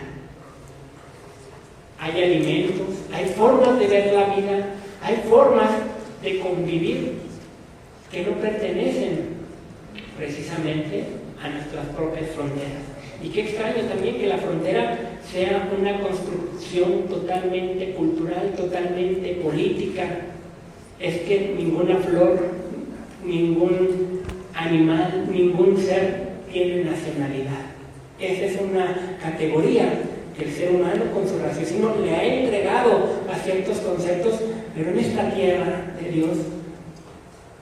Hay alimentos, hay formas de ver la vida, hay formas de convivir que no pertenecen precisamente a nuestras propias fronteras. Y qué extraño también que la frontera sea una construcción totalmente cultural, totalmente política. Es que ninguna flor, ningún animal, ningún ser tiene nacionalidad. Esa es una categoría que el ser humano con su raciocinio le ha entregado a ciertos conceptos, pero en esta tierra de Dios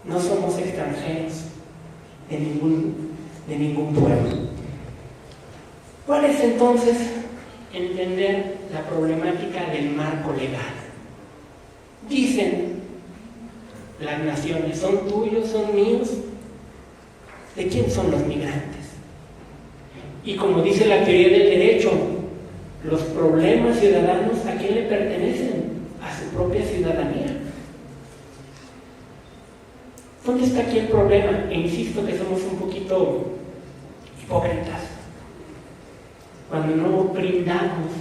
no somos extranjeros de ningún pueblo. ¿Cuál es entonces entender la problemática del marco legal? Dicen las naciones, ¿son tuyos, son míos? ¿De quién son los migrantes? Y como dice la teoría del derecho, los problemas ciudadanos, ¿a quién le pertenecen? A su propia ciudadanía. ¿Dónde está aquí el problema? E insisto que somos un poquito hipócritas cuando no brindamos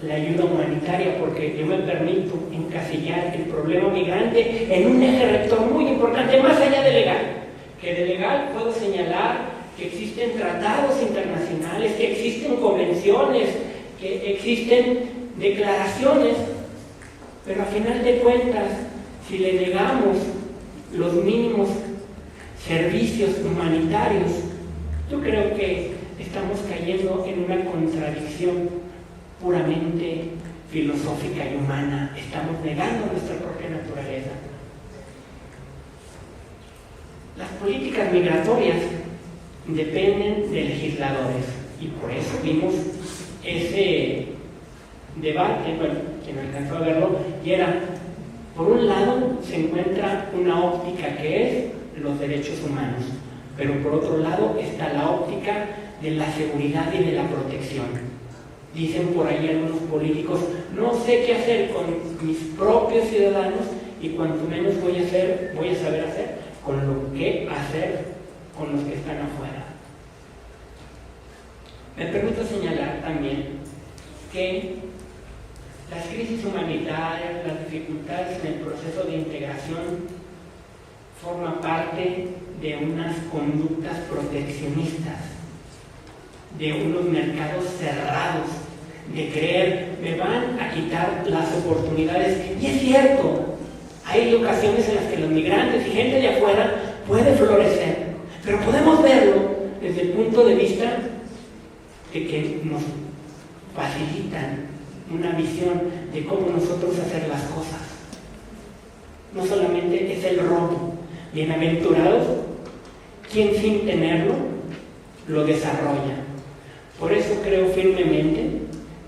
la ayuda humanitaria, porque yo me permito encasillar el problema migrante en un eje rector muy importante, más allá de legal. Que de legal puedo señalar que existen tratados internacionales, que existen convenciones, que existen declaraciones, pero a final de cuentas, si le negamos los mínimos servicios humanitarios, yo creo que estamos cayendo en una contradicción puramente filosófica y humana. Estamos negando nuestra propia naturaleza. Las políticas migratorias dependen de legisladores y por eso vimos ese debate, bueno, quien alcanzó a verlo, y era, por un lado se encuentra una óptica que es los derechos humanos, pero por otro lado está la óptica de la seguridad y de la protección. Dicen por ahí algunos políticos, no sé qué hacer con mis propios ciudadanos y cuanto menos voy a saber hacer con lo que hacer con los que están afuera. Me permito señalar también que la Las crisis humanitarias, las dificultades en el proceso de integración forman parte de unas conductas proteccionistas, de unos mercados cerrados, de creer, me van a quitar las oportunidades. Y es cierto, hay ocasiones en las que los migrantes y gente de afuera puede florecer, pero podemos verlo desde el punto de vista de que nos facilitan una visión de cómo nosotros hacer las cosas. No solamente es el robo, bienaventurados quien sin tenerlo lo desarrolla. Por eso creo firmemente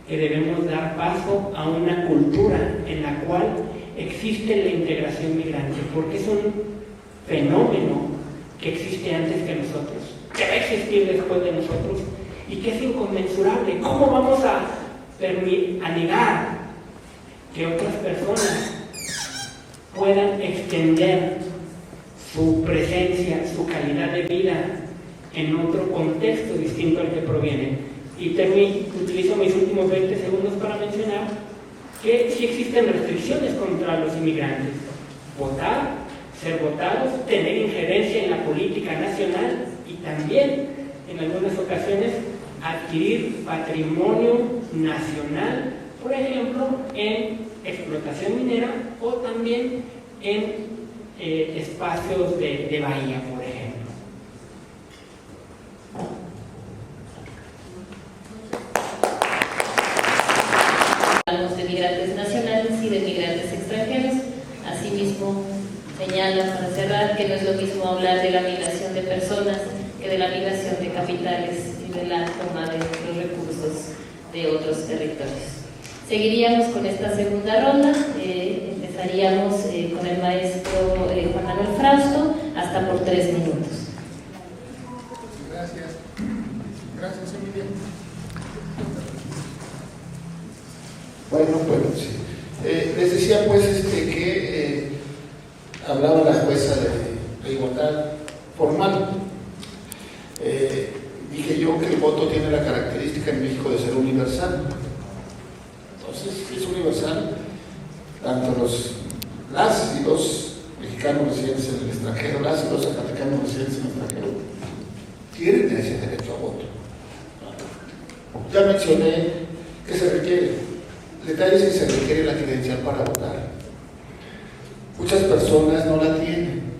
que debemos dar paso a una cultura en la cual existe la integración migrante, porque es un fenómeno que existe antes que nosotros, que va a existir después de nosotros y que es inconmensurable. ¿Cómo vamos a negar que otras personas puedan extender su presencia, su calidad de vida en otro contexto distinto al que provienen? Y utilizo mis últimos 20 segundos para mencionar que sí existen restricciones contra los inmigrantes. Votar, ser votados, tener injerencia en la política nacional y también, en algunas ocasiones, adquirir patrimonio nacional, por ejemplo, en explotación minera o también en espacios de bahía, por ejemplo. Hablamos de migrantes nacionales y de migrantes extranjeros. Asimismo, señala para cerrar que no es lo mismo hablar de la migración de personas que de la migración de capitales y de la toma de los recursos de otros territorios. Seguiríamos con esta segunda ronda. Empezaríamos con el maestro Juan Manuel Frausto, hasta por 3 minutos. Gracias. Gracias, Emilia. Bueno, pues sí. Les decía pues que hablaba la jueza de igualdad formal. Dije yo que el voto tiene la característica en México de ser universal. Entonces, es universal, tanto las y los mexicanos residentes en el extranjero, las y los zacatecanos residentes en el extranjero, tienen ese derecho a voto. Ya mencioné que se requiere. El detalle es que se requiere la credencial para votar. Muchas personas no la tienen.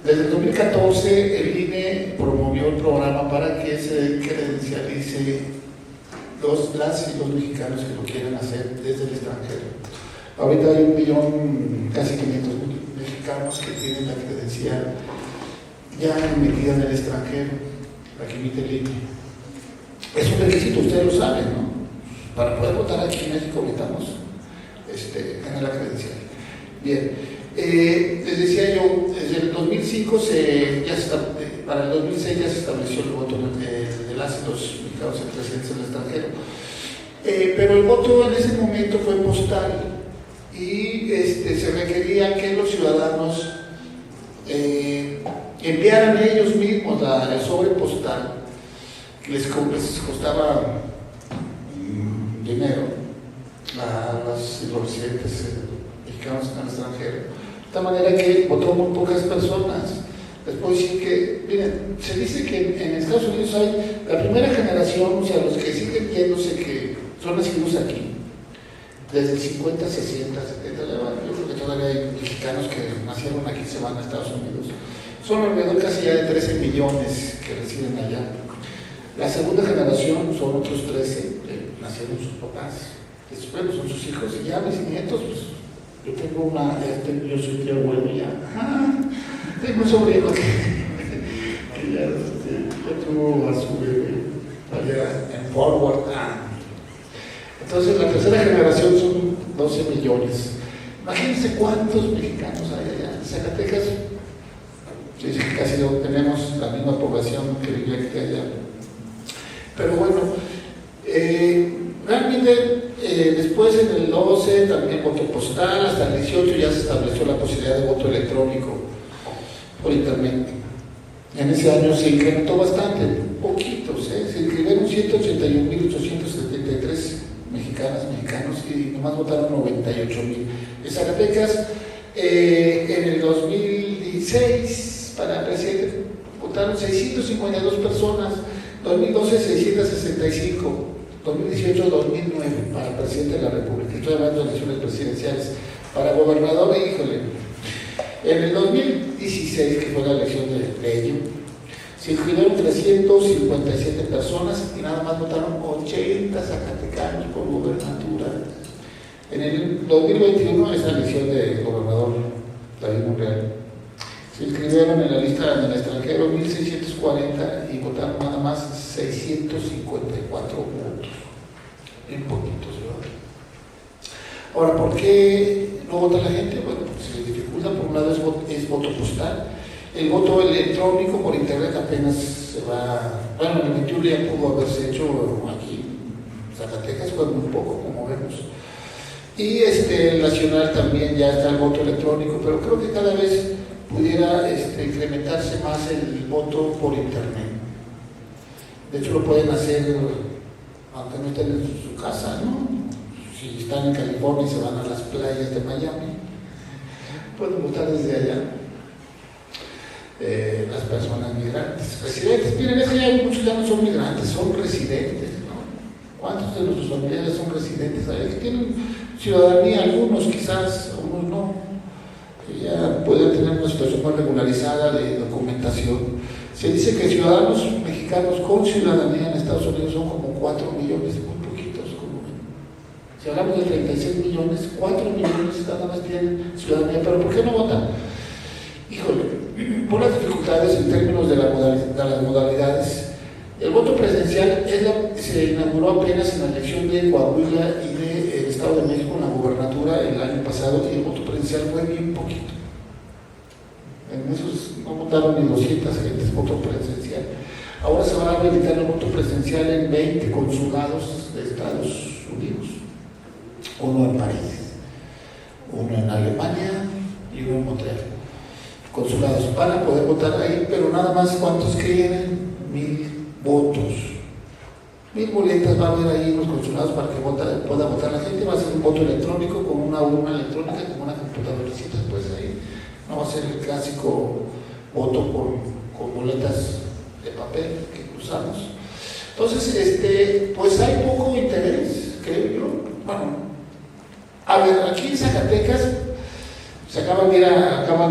Desde el 2014 el INE promovió el programa para que se credencialice las y los mexicanos que lo quieran hacer desde el extranjero. Ahorita hay 1 millón, casi 500.000 mexicanos que tienen la credencial ya metida en el extranjero, la que emite el INE. Es un requisito, ustedes lo saben, ¿no? Para poder votar aquí en México necesitamos tener la credencial. Bien, les decía yo, desde el 2005 para el 2006 ya se estableció el voto de las y los mexicanos residentes en el extranjero. Pero el voto en ese momento fue postal y se requería que los ciudadanos enviaran ellos mismos el sobre postal, que les costaba dinero a los residentes mexicanos en el extranjero. De tal manera que votó muy pocas personas. Les puedo decir que, miren, se dice que en Estados Unidos hay la primera generación, o sea, los que siguen viéndose que son nacidos aquí, desde el 50, 60, 70, yo creo que todavía hay mexicanos que nacieron aquí y se van a Estados Unidos. Son alrededor casi ya de 13 millones que residen allá. La segunda generación son otros 13 que nacieron sus papás. Bueno, son sus hijos y ya mis nietos, pues yo tengo yo soy tío abuelo ya. Tengo un sobrino que ya tuvo a su bebé allá en Forward. Entonces la tercera generación son 12 millones. Imagínense cuántos mexicanos hay allá. En Zacatecas, dice que casi no tenemos la misma población que vive aquí allá. Pero bueno, realmente después en el 12 también voto postal, hasta el 18 ya se estableció la posibilidad de voto electrónico por internet. En ese año se incrementó bastante, poquitos, se inscribieron 181.873 mexicanos, y nomás votaron 98,000. En Zacatecas, en el 2016, para presidente, votaron 652 personas, 2012 665, 2018 2009 para el presidente de la República. Estoy hablando de elecciones presidenciales. Para gobernador, híjole, en el 2016, que fue la elección de ello, se inscribieron 357 personas y nada más votaron 80 zacatecanos por gobernatura. En el 2021, esa elección de gobernador David Monreal, se inscribieron en la lista del extranjero 1,640 y votaron nada más 654 votos. Bien poquitos, ¿verdad? Ahora, ¿por qué no vota la gente? Bueno, porque se les dificulta. Por un lado es voto postal. El voto electrónico por internet apenas se va. Bueno, el 21 ya pudo haberse hecho aquí en Zacatecas, fue muy poco, como vemos. Y el nacional también ya está el voto electrónico, pero creo que cada vez pudiera incrementarse más el voto por internet. De hecho, lo pueden hacer aunque no estén en su casa, ¿no? Si están en California y se van a las playas de Miami, pueden votar desde allá. Las personas migrantes, residentes, miren, es que ya muchos ya no son migrantes, son residentes, ¿no? ¿Cuántos de nuestros familiares son residentes? Hay que tienen ciudadanía, algunos quizás, algunos no, que ya pueden tener una situación más regularizada de documentación. Se dice que ciudadanos mexicanos con ciudadanía en Estados Unidos son como 4 millones, muy poquitos, como ven. Si hablamos de 36 millones, 4 millones nada más tienen ciudadanía, pero ¿por qué no votan? Híjole, por las dificultades en términos de las modalidades. El voto presencial se inauguró apenas en la elección de Coahuila y del Estado de México en la gubernatura el año pasado, y el voto presencial fue bien poquito. En esos no votaron ni 200 gentes voto presencial. Ahora se va a habilitar el voto presencial en 20 consulados de Estados Unidos. Uno en París, uno en Alemania y uno en Montreal. Consulados para poder votar ahí, pero nada más, ¿cuántos quieren? 1,000 votos. 1,000 boletas va a haber ahí en los consulados para que pueda votar la gente. Va a ser un voto electrónico con una urna electrónica, con una computadorcita, pues ahí. No va a ser el clásico voto con boletas de papel que usamos. Entonces, pues hay poco interés, creo yo. Bueno, a ver, aquí en Zacatecas acaban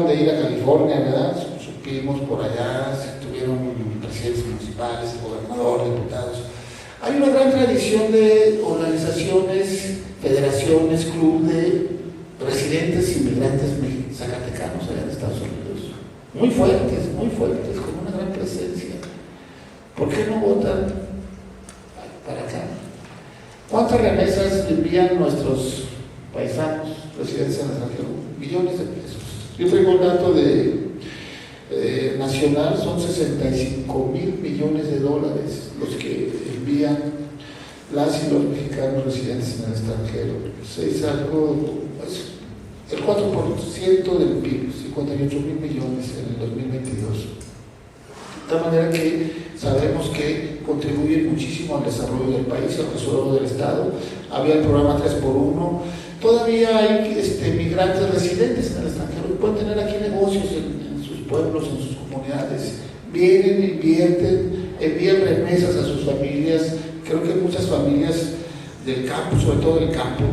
de ir a California, ¿verdad? Supimos por allá, tuvieron presidentes municipales, gobernadores, diputados. Hay una gran tradición de organizaciones, federaciones, club de residentes inmigrantes zacatecanos allá en Estados Unidos. Muy fuertes, con una gran presencia. ¿Por qué no votan para acá? ¿Cuántas remesas envían nuestros paisanos residentes en el extranjero? Millones de pesos. Yo traigo un dato de nacional, son 65,000 millones de dólares los que envían las y los mexicanos residentes en el extranjero. Es algo, pues, el 4% del PIB, 58,000 millones en el 2022. De tal manera que sabemos que contribuyen muchísimo al desarrollo del país, al desarrollo del Estado. Había el programa 3x1. Todavía hay migrantes residentes en el extranjero que pueden tener aquí negocios en sus pueblos, en sus comunidades. Vienen, invierten, envían remesas a sus familias. Creo que muchas familias del campo, sobre todo del campo,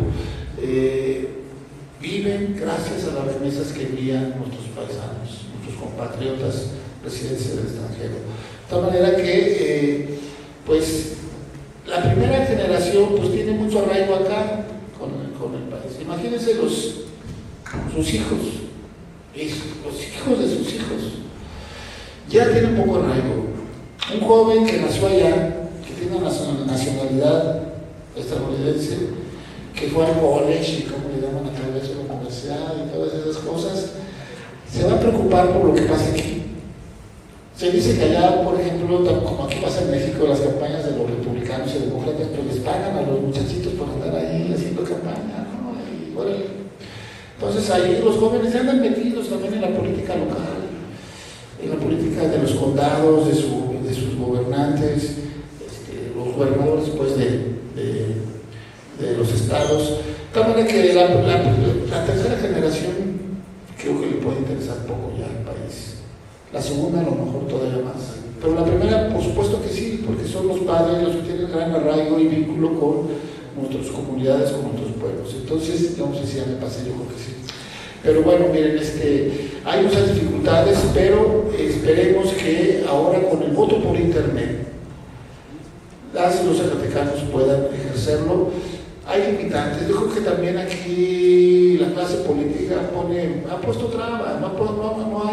viven gracias a las remesas que envían nuestros paisanos, nuestros compatriotas residentes del extranjero. De tal manera que, pues, la primera generación pues tiene mucho arraigo acá con el país. Imagínense sus hijos, los hijos de sus hijos, ya tienen poco arraigo. Un joven que nació allá, que tiene una nacionalidad estadounidense, que fue al college y como le llaman a través de la universidad y todas esas cosas, se va a preocupar por lo que pasa aquí. Se dice que allá, por ejemplo, como aquí pasa en México, las campañas de los republicanos y demócratas, pues les pagan a los muchachitos por andar ahí haciendo campaña, ¿no? Y, bueno, entonces ahí los jóvenes andan metidos también en la política local, en la política de los condados, de sus gobernantes, los gobernadores pues de de los estados. De tal manera que la tercera generación creo que le puede interesar poco ya al país. La segunda a lo mejor todavía más. Pero la primera, por supuesto que sí, porque son los padres los que tienen gran arraigo y vínculo con nuestras comunidades, con nuestros pueblos. Entonces, no sé si ya me pasé, yo creo que sí. Pero bueno, miren, hay muchas dificultades, pero esperemos que ahora con el voto por internet, las y los zacatecanos puedan ejercerlo. Hay limitantes. Yo creo que también aquí la clase política ha puesto trabas, no ha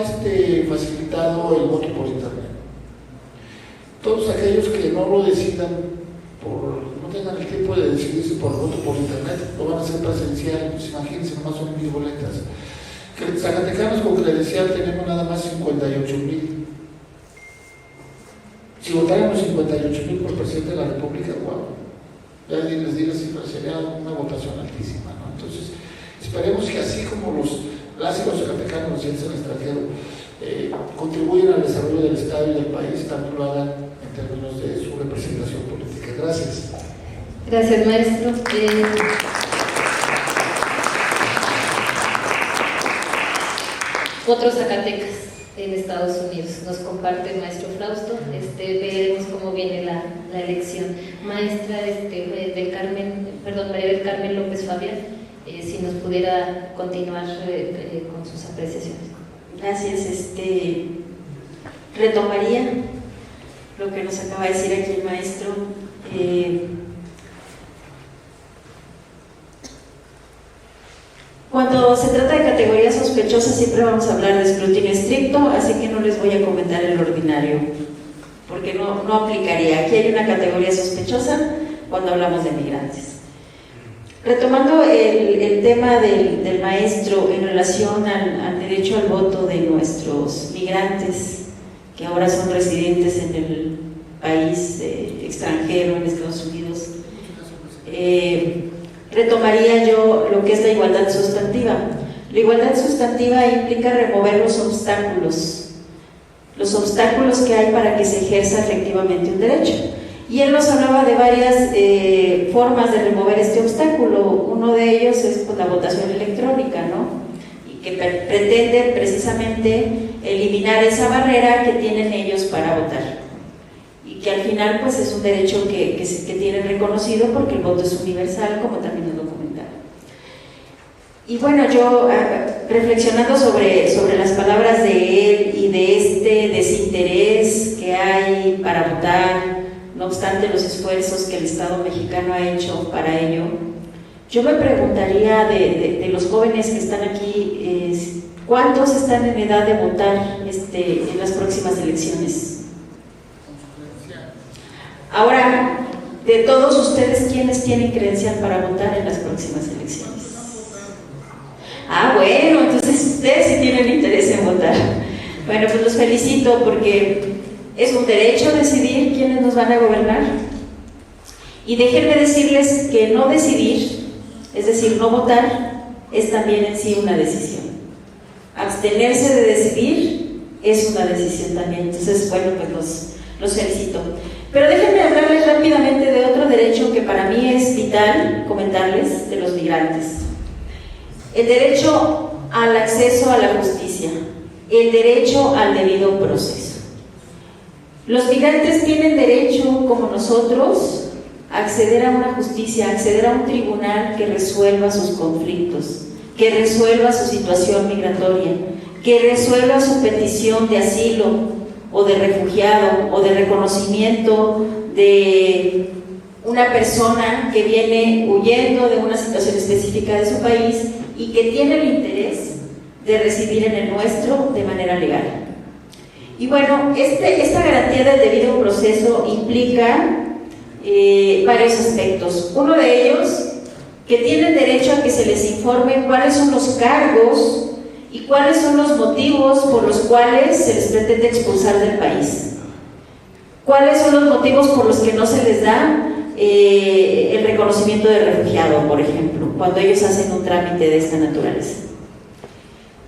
facilitado el voto por internet. Todos aquellos que no lo decidan, no tengan el tiempo de decidirse por el voto por internet, lo van a hacer presencial. Pues imagínense, nomás son 1000 boletas. Zacatecanos con credencial tenemos nada más 58,000. Si votáramos 58,000 por presidente de la República, wow, ya les di la cifra, sería una votación altísima, ¿no? Entonces, esperemos que así como las y los zacatecanos residentes en el extranjero contribuyen al desarrollo del Estado y del país, también lo hagan en términos de su representación política. Gracias. Gracias, maestro. Otros zacatecas en Estados Unidos nos comparte el maestro Flausto. Veremos cómo viene la elección. Maestra María del Carmen López Fabián, si nos pudiera continuar con sus apreciaciones. Gracias. Retomaría lo que nos acaba de decir aquí el maestro. Cuando se trata de categorías sospechosas siempre vamos a hablar de escrutinio estricto, así que no les voy a comentar el ordinario, porque no aplicaría. Aquí hay una categoría sospechosa cuando hablamos de migrantes. Retomando el tema del maestro en relación al derecho al voto de nuestros migrantes, que ahora son residentes en el país extranjero, en Estados Unidos, retomaría yo lo que es la igualdad sustantiva. La igualdad sustantiva implica remover los obstáculos que hay para que se ejerza efectivamente un derecho. Y él nos hablaba de varias formas de remover este obstáculo. Uno de ellos es pues, la votación electrónica, ¿no? Y que pretende precisamente eliminar esa barrera que tienen ellos para votar. Y que al final pues es un derecho que tienen reconocido porque el voto es universal, como también nos lo comentaba. Y bueno, yo reflexionando sobre las palabras de él y de este desinterés que hay para votar, no obstante los esfuerzos que el Estado mexicano ha hecho para ello, yo me preguntaría de los jóvenes que están aquí, ¿cuántos están en edad de votar en las próximas elecciones? Ahora, de todos ustedes, ¿quiénes tienen credencial para votar en las próximas elecciones? Ah, bueno, entonces ustedes sí tienen interés en votar. Bueno, pues los felicito porque es un derecho decidir quiénes nos van a gobernar. Y déjenme decirles que no decidir, es decir, no votar, es también en sí una decisión. Abstenerse de decidir es una decisión también. Entonces, bueno, pues los felicito. Pero déjenme hablarles rápidamente de otro derecho que para mí es vital comentarles, de los migrantes. El derecho al acceso a la justicia, el derecho al debido proceso. Los migrantes tienen derecho, como nosotros, a acceder a una justicia, a acceder a un tribunal que resuelva sus conflictos, que resuelva su situación migratoria, que resuelva su petición de asilo o de refugiado o de reconocimiento de una persona que viene huyendo de una situación específica de su país y que tiene el interés de residir en el nuestro de manera legal. Y bueno, esta garantía del debido proceso implica varios aspectos. Uno de ellos, que tienen derecho a que se les informe cuáles son los cargos y cuáles son los motivos por los cuales se les pretende expulsar del país. ¿Cuáles son los motivos por los que no se les da el reconocimiento de refugiado, por ejemplo, cuando ellos hacen un trámite de esta naturaleza?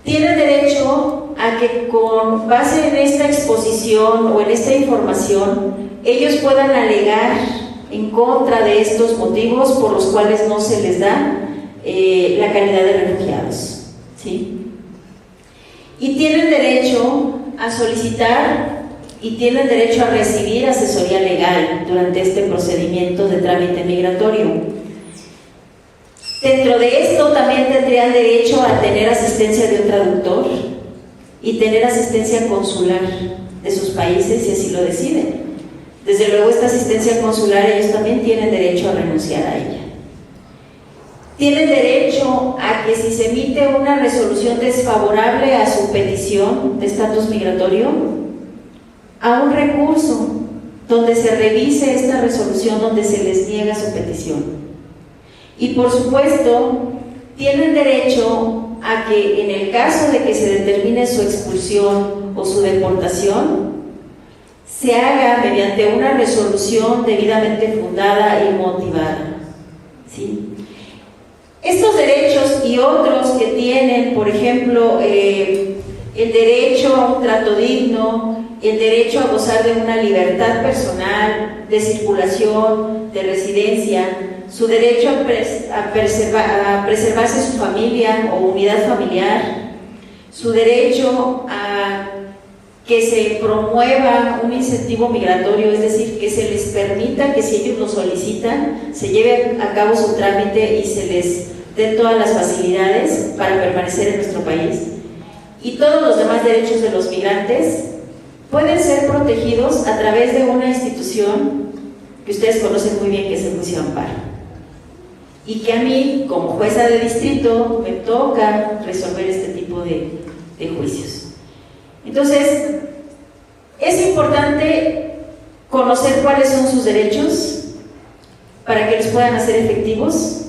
Tienen derecho a que con base en esta exposición o en esta información ellos puedan alegar en contra de estos motivos por los cuales no se les da la calidad de refugiados, ¿sí? Y tienen derecho a solicitar y tienen derecho a recibir asesoría legal durante este procedimiento de trámite migratorio. Dentro de esto también tendrían derecho a tener asistencia de un traductor y tener asistencia consular de sus países si así lo deciden. Desde luego esta asistencia consular ellos también tienen derecho a renunciar a ella. Tienen derecho a que si se emite una resolución desfavorable a su petición de estatus migratorio, a un recurso donde se revise esta resolución, donde se les niega su petición. Y por supuesto, tienen derecho a que en el caso de que se determine su expulsión o su deportación, se haga mediante una resolución debidamente fundada y motivada, ¿sí? Estos derechos y otros que tienen, por ejemplo, el derecho a un trato digno, el derecho a gozar de una libertad personal, de circulación, de residencia, su derecho a preservarse su familia o unidad familiar, su derecho a que se promueva un incentivo migratorio, es decir, que se les permita que si ellos lo solicitan, se lleve a cabo su trámite y se les den todas las facilidades para permanecer en nuestro país. Y todos los demás derechos de los migrantes pueden ser protegidos a través de una institución que ustedes conocen muy bien, que es el juicio de amparo. Y que a mí, como jueza de distrito, me toca resolver este tipo de juicios. Entonces, es importante conocer cuáles son sus derechos para que los puedan hacer efectivos,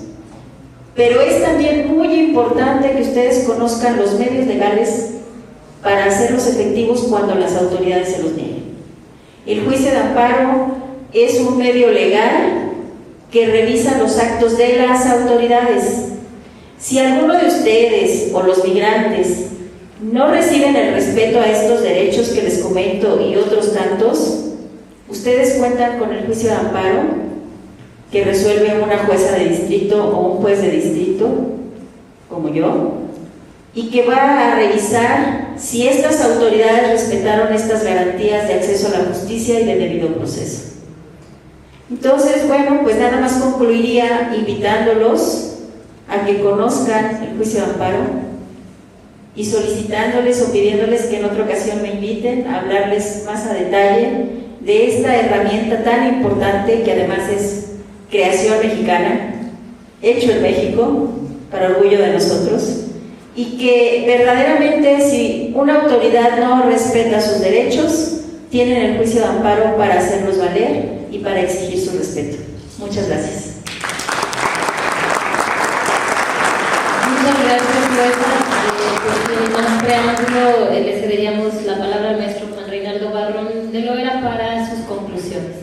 pero es también muy importante que ustedes conozcan los medios legales para hacerlos efectivos cuando las autoridades se los nieguen. El juicio de amparo es un medio legal que revisa los actos de las autoridades. Si alguno de ustedes o los migrantes no reciben el respeto a estos derechos que les comento y otros tantos, ustedes cuentan con el juicio de amparo que resuelve una jueza de distrito o un juez de distrito, como yo, y que va a revisar si estas autoridades respetaron estas garantías de acceso a la justicia y de debido proceso. Entonces, bueno, pues nada más concluiría invitándolos a que conozcan el juicio de amparo y solicitándoles o pidiéndoles que en otra ocasión me inviten a hablarles más a detalle de esta herramienta tan importante que además es creación mexicana, hecho en México, para orgullo de nosotros, y que verdaderamente si una autoridad no respeta sus derechos, tienen el juicio de amparo para hacerlos valer y para exigir su respeto. Muchas gracias. Muchas gracias, jueza. Sin más preámbulo, le cederíamos la palabra al maestro Juan Reinaldo Barrón de Loera para sus conclusiones.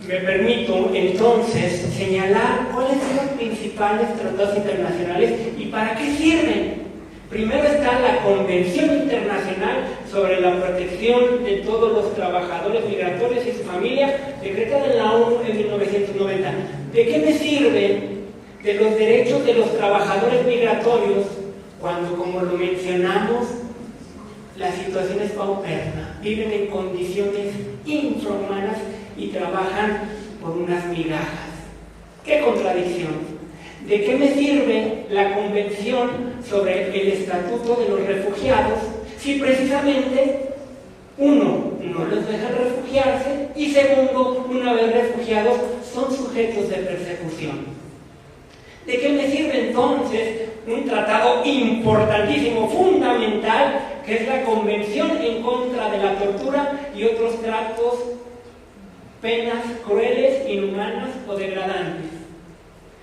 Me permito entonces señalar cuáles son los principales tratados internacionales y para qué sirven. Primero está la Convención Internacional sobre la Protección de todos los trabajadores migratorios y su familia, decretada en la ONU en 1990. ¿De qué me sirve de los derechos de los trabajadores migratorios cuando, como lo mencionamos, la situación es pauperna, viven en condiciones infrahumanas y trabajan por unas migajas? ¡Qué contradicción! ¿De qué me sirve la Convención sobre el Estatuto de los Refugiados si precisamente, uno, no les dejan refugiarse y segundo, una vez refugiados, son sujetos de persecución? ¿De qué me sirve entonces un tratado importantísimo, fundamental, que es la Convención en contra de la tortura y otros tratos, penas crueles, inhumanas o degradantes?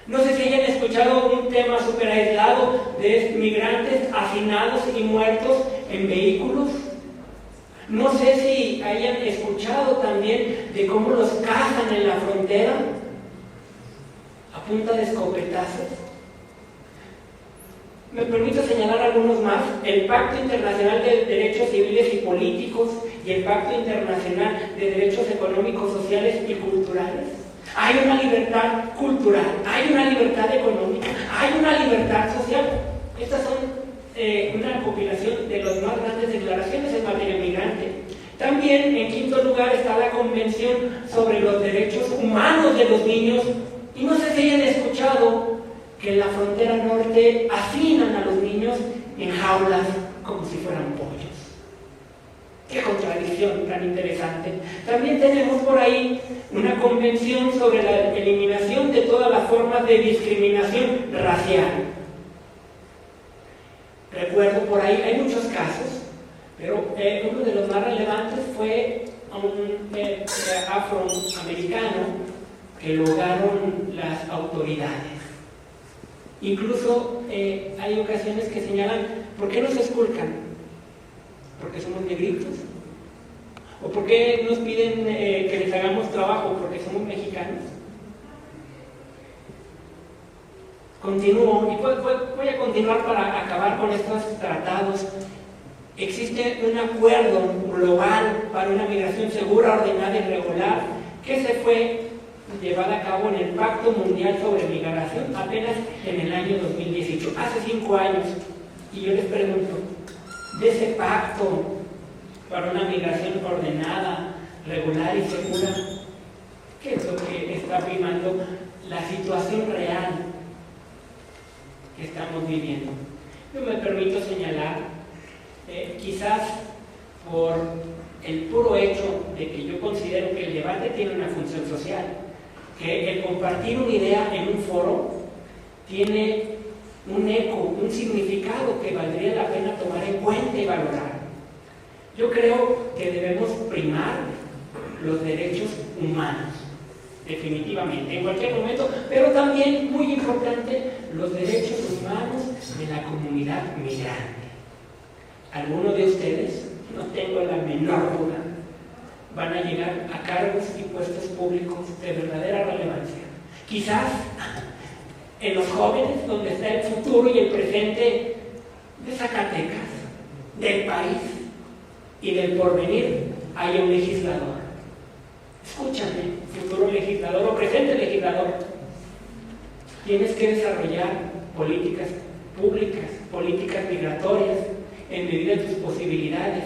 No sé si hayan escuchado un tema súper aislado de migrantes hacinados y muertos en vehículos. No sé si hayan escuchado también de cómo los cazan en la frontera a punta de escopetazos. Me permito señalar algunos más: el Pacto Internacional de Derechos Civiles y Políticos y el Pacto Internacional de Derechos Económicos, Sociales y Culturales. Hay una libertad cultural, hay una libertad económica, hay una libertad social. Estas son una compilación de las más grandes declaraciones en materia migrante. También, en quinto lugar, está la Convención sobre los Derechos Humanos de los Niños. Y no sé si hayan escuchado que en la frontera norte hacinan a los niños en jaulas como si fueran pollos. ¡Qué contradicción tan interesante! También tenemos por ahí una convención sobre la eliminación de todas las formas de discriminación racial. Recuerdo por ahí, hay muchos casos, pero uno de los más relevantes fue a un afroamericano que lograron las autoridades. Incluso hay ocasiones que señalan, ¿por qué nos esculcan? ¿Porque somos negritos? ¿O por qué nos piden que les hagamos trabajo? ¿Porque somos mexicanos? Continúo, y voy a continuar para acabar con estos tratados. Existe un acuerdo global para una migración segura, ordenada y regular que se fue llevada a cabo en el Pacto Mundial sobre Migración apenas en el año 2018, hace 5 años. Y yo les pregunto, de ese pacto para una migración ordenada, regular y segura, ¿qué es lo que está primando? La situación real que estamos viviendo. Yo me permito señalar, quizás por el puro hecho de que yo considero que el debate tiene una función social, que el compartir una idea en un foro tiene un eco, un significado que valdría la pena tomar en cuenta y valorar. Yo creo que debemos primar los derechos humanos, definitivamente, en cualquier momento, pero también, muy importante, los derechos humanos de la comunidad migrante. Algunos de ustedes, no tengo la menor duda, van a llegar a cargos y puestos públicos de verdadera relevancia. Quizás en los jóvenes, donde está el futuro y el presente de Zacatecas, del país y del porvenir, hay un legislador. Escúchame, futuro legislador o presente legislador. Tienes que desarrollar políticas públicas, políticas migratorias, en medida de tus posibilidades,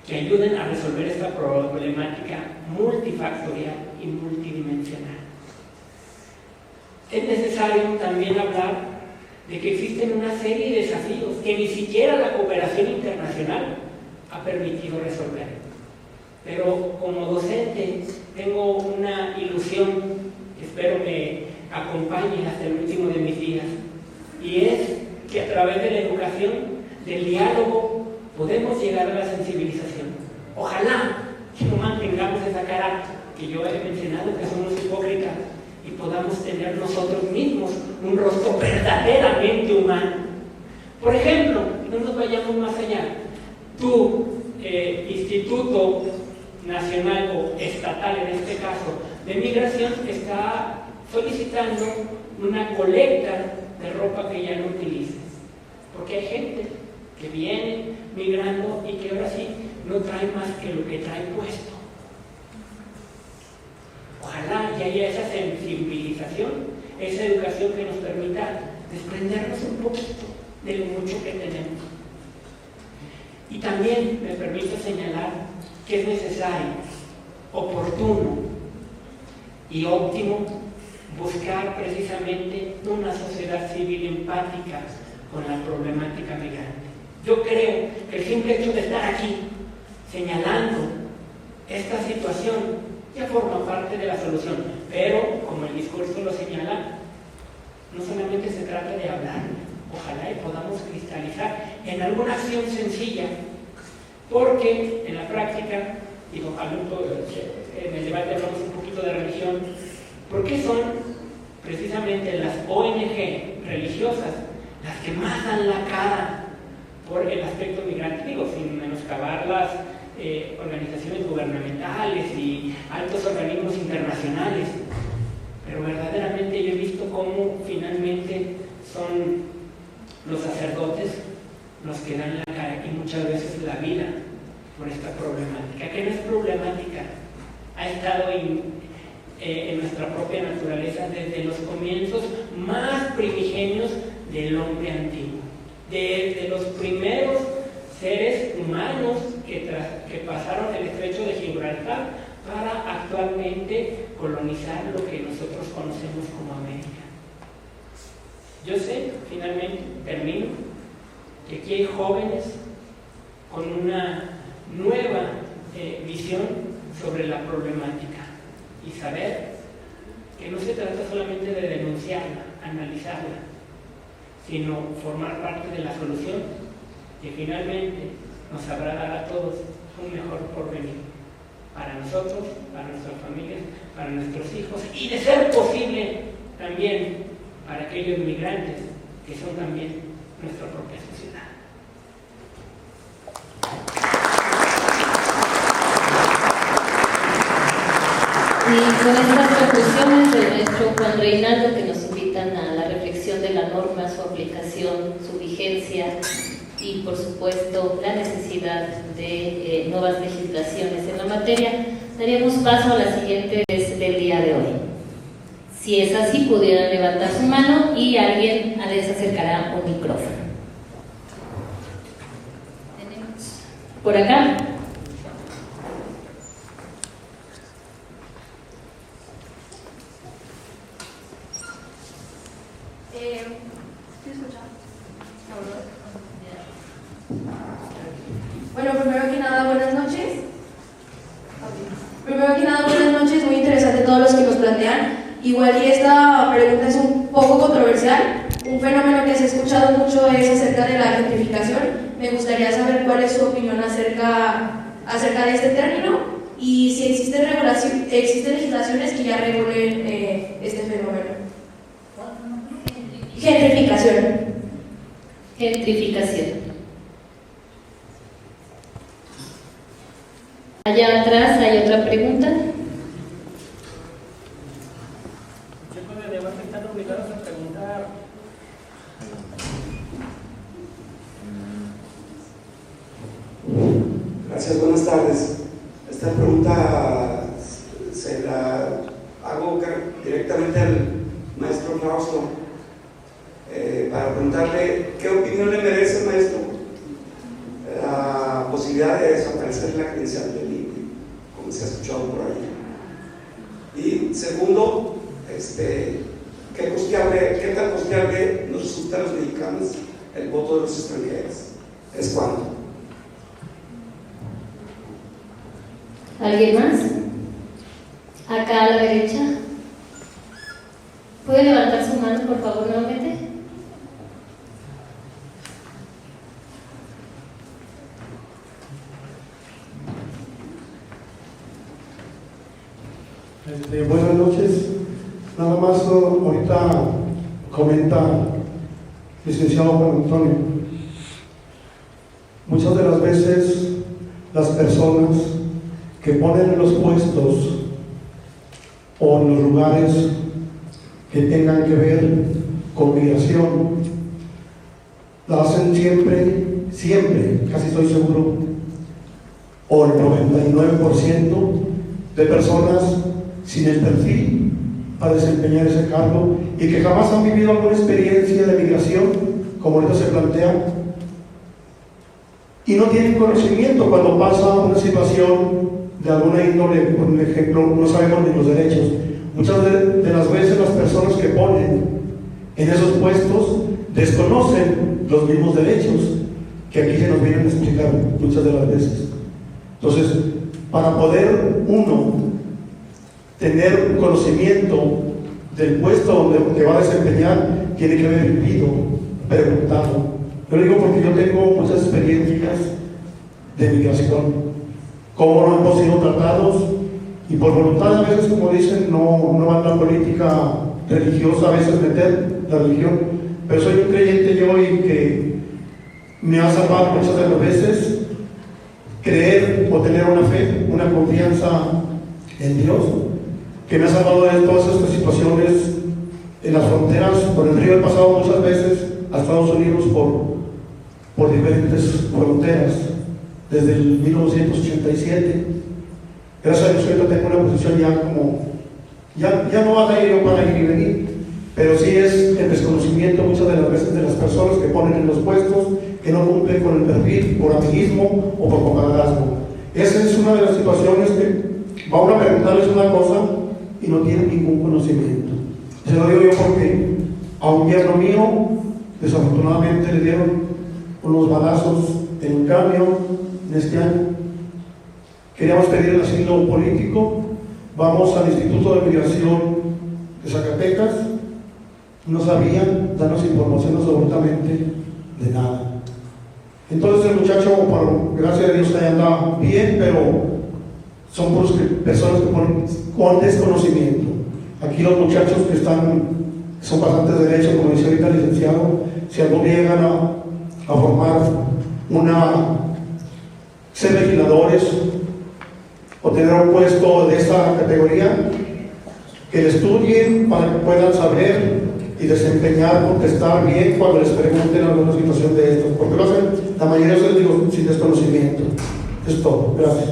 que ayuden a resolver esta problemática multifactorial y multidimensional. Es necesario también hablar de que existen una serie de desafíos que ni siquiera la cooperación internacional ha permitido resolver. Pero como docente tengo una ilusión que espero me acompañe hasta el último de mis días, y es que a través de la educación, del diálogo, podemos llegar a la sensibilización. Ojalá que no mantengamos esa cara que yo he mencionado, que somos hipócritas, y podamos tener nosotros mismos un rostro verdaderamente humano. Por ejemplo, no nos vayamos más allá. Tu Instituto Nacional o Estatal, en este caso, de Migración, está solicitando una colecta de ropa que ya no utilices. Porque hay gente que viene migrando y que ahora sí no trae más que lo que trae puesto. Ojalá y haya esa sensibilización, esa educación que nos permita desprendernos un poquito de lo mucho que tenemos. Y también me permito señalar que es necesario, oportuno y óptimo buscar precisamente una sociedad civil empática con la problemática migrante. Yo creo que el simple hecho de estar aquí señalando esta situación ya forma parte de la solución, pero como el discurso lo señala, no solamente se trata de hablar, ojalá y podamos cristalizar en alguna acción sencilla, porque en la práctica, en el debate hablamos un poquito de religión, porque son precisamente las ONG religiosas las que más dan la cara por el aspecto migrante, digo, sin menoscabar las organizaciones gubernamentales y altos organismos internacionales, pero verdaderamente yo he visto cómo finalmente son los sacerdotes los que dan la cara y muchas veces la vida por esta problemática, que no es problemática, ha estado en nuestra propia naturaleza desde los comienzos más primigenios del hombre antiguo, desde los primeros seres humanos que pasaron el estrecho de Gibraltar para actualmente colonizar lo que nosotros conocemos como América. Yo sé, finalmente, termino, que aquí hay jóvenes con una nueva visión sobre la problemática y saber que no se trata solamente de denunciarla, analizarla, sino formar parte de la solución que finalmente nos sabrá dar a todos un mejor porvenir para nosotros, para nuestras familias, para nuestros hijos y, de ser posible, también para aquellos migrantes que son también nuestra propia sociedad. Y con estas conclusiones del maestro Juan Reinaldo, que nos invitan a la reflexión de la norma, su aplicación, su vigencia y, por supuesto, la necesidad de nuevas legislaciones en la materia, daríamos paso a la siguiente vez del día de hoy. Si es así, pudieran levantar su mano y alguien les acercará un micrófono. Por acá. Bueno, primero que nada, buenas noches, muy interesante todos los que nos plantean. Igual y esta pregunta es un poco controversial. Un fenómeno que se ha escuchado mucho es acerca de la gentrificación. Me gustaría saber cuál es su opinión acerca de este término y si existen legislaciones que ya regulen este fenómeno. Gentrificación. Allá atrás hay otra pregunta. Están obligados a preguntar. Gracias, buenas tardes. Esta pregunta se la hago directamente al maestro Fausto para preguntarle qué opinión le merece, maestro, la posibilidad de desaparecer la credencial del INE, como se ha escuchado por ahí. Y segundo, ¿qué tan costeable nos resulta a los mexicanos el voto de los extranjeros? ¿Es cuánto? ¿Alguien más? Acá a la derecha. ¿Puede levantar su mano, por favor, nuevamente? Buenas noches. Nada más ahorita comenta licenciado Juan Antonio. Muchas de las veces las personas que ponen en los puestos o en los lugares que tengan que ver con migración, la hacen siempre, casi estoy seguro, o el 99% de personas sin el perfil para desempeñar ese cargo y que jamás han vivido alguna experiencia de migración, como ahorita se plantea, y no tienen conocimiento cuando pasa una situación de alguna índole. Por ejemplo, no sabemos ni los derechos. Muchas de las veces las personas que ponen en esos puestos desconocen los mismos derechos que aquí se nos vienen a explicar muchas de las veces. Entonces, para poder uno tener conocimiento del puesto donde va a desempeñar, tiene que haber vivido, preguntado. Yo lo digo porque yo tengo muchas experiencias de migración, cómo no hemos sido tratados, y por voluntad a veces, como dicen, no va la política religiosa a veces meter la religión, pero soy un creyente yo y que me ha salvado muchas de las veces creer o tener una fe, una confianza en Dios, que me ha salvado de todas estas situaciones en las fronteras. Por el río he pasado muchas veces a Estados Unidos por diferentes fronteras desde el 1987. Gracias a Dios ahorita tengo una posición ya como Ya no haga yo para ir y venir, pero sí es el desconocimiento muchas de las veces de las personas que ponen en los puestos, que no cumplen con el perfil por amiguismo o por compadrazgo. Esa es una de las situaciones que va uno a preguntarles una cosa y no tienen ningún conocimiento. Se lo digo yo porque a un yerno mío desafortunadamente le dieron unos balazos en un camión en este año. Queríamos pedir el asilo político, vamos al Instituto de Migración de Zacatecas, no sabían darnos información absolutamente de nada. Entonces el muchacho, por gracias a Dios, ahí anda bien, pero son personas que ponen con desconocimiento. Aquí los muchachos que son bastantes de derecho, como decía ahorita el licenciado, si algo llegan a formar ser legisladores o tener un puesto de esta categoría, que estudien para que puedan saber y desempeñar, contestar bien cuando les pregunten alguna situación de esto, porque lo hacen, la mayoría se les digo sin desconocimiento. Es todo, gracias.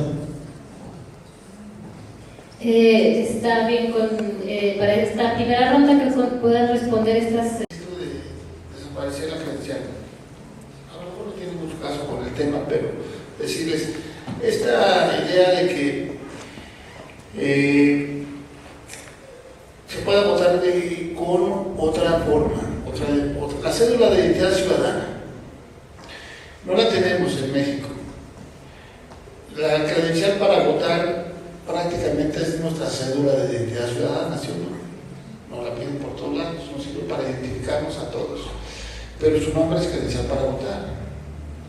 Está bien para esta primera ronda que puedan responder estas. Desaparecer la credencial. A lo mejor no tiene mucho caso con el tema, pero decirles esta idea de que se pueda votar con otra forma, la cédula de identidad ciudadana. No la tenemos en México. La credencial para votar prácticamente es nuestra cédula de identidad ciudadana, ¿sí o no? Nos la piden por todos lados, nos sirve para identificarnos a todos. Pero su nombre es credencial para votar.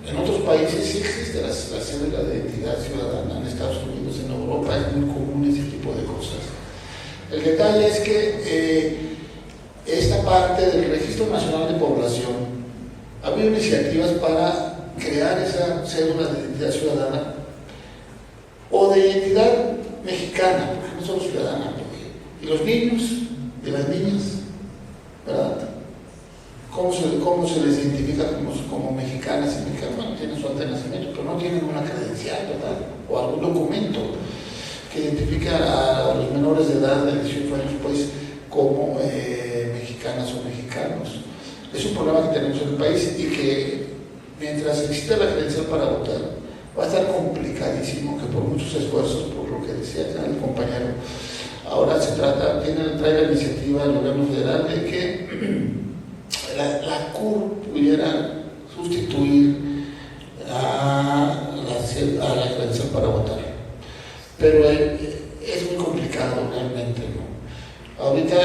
En otros países sí existe la cédula de identidad ciudadana, en Estados Unidos, en Europa es muy común ese tipo de cosas. El detalle es que esta parte del Registro Nacional de Población ha habido iniciativas para crear esa cédula de identidad ciudadana o de identidad mexicana, porque no solo ciudadana, y los niños y las niñas, ¿verdad? ¿Cómo se les identifica como mexicanas y mexicanos? Bueno, tienen su acta de nacimiento, pero no tienen una credencial, ¿verdad? O algún documento que identifique a los menores de edad de 18 años, pues, como mexicanas o mexicanos. Es un problema que tenemos en el país y que mientras exista la credencial para votar, va a estar complicadísimo, que por muchos esfuerzos, por lo que decía el compañero, ahora trae la iniciativa del gobierno federal de que la CUR pudiera sustituir a la credencial para votar. Pero es muy complicado realmente, ¿no? Ahorita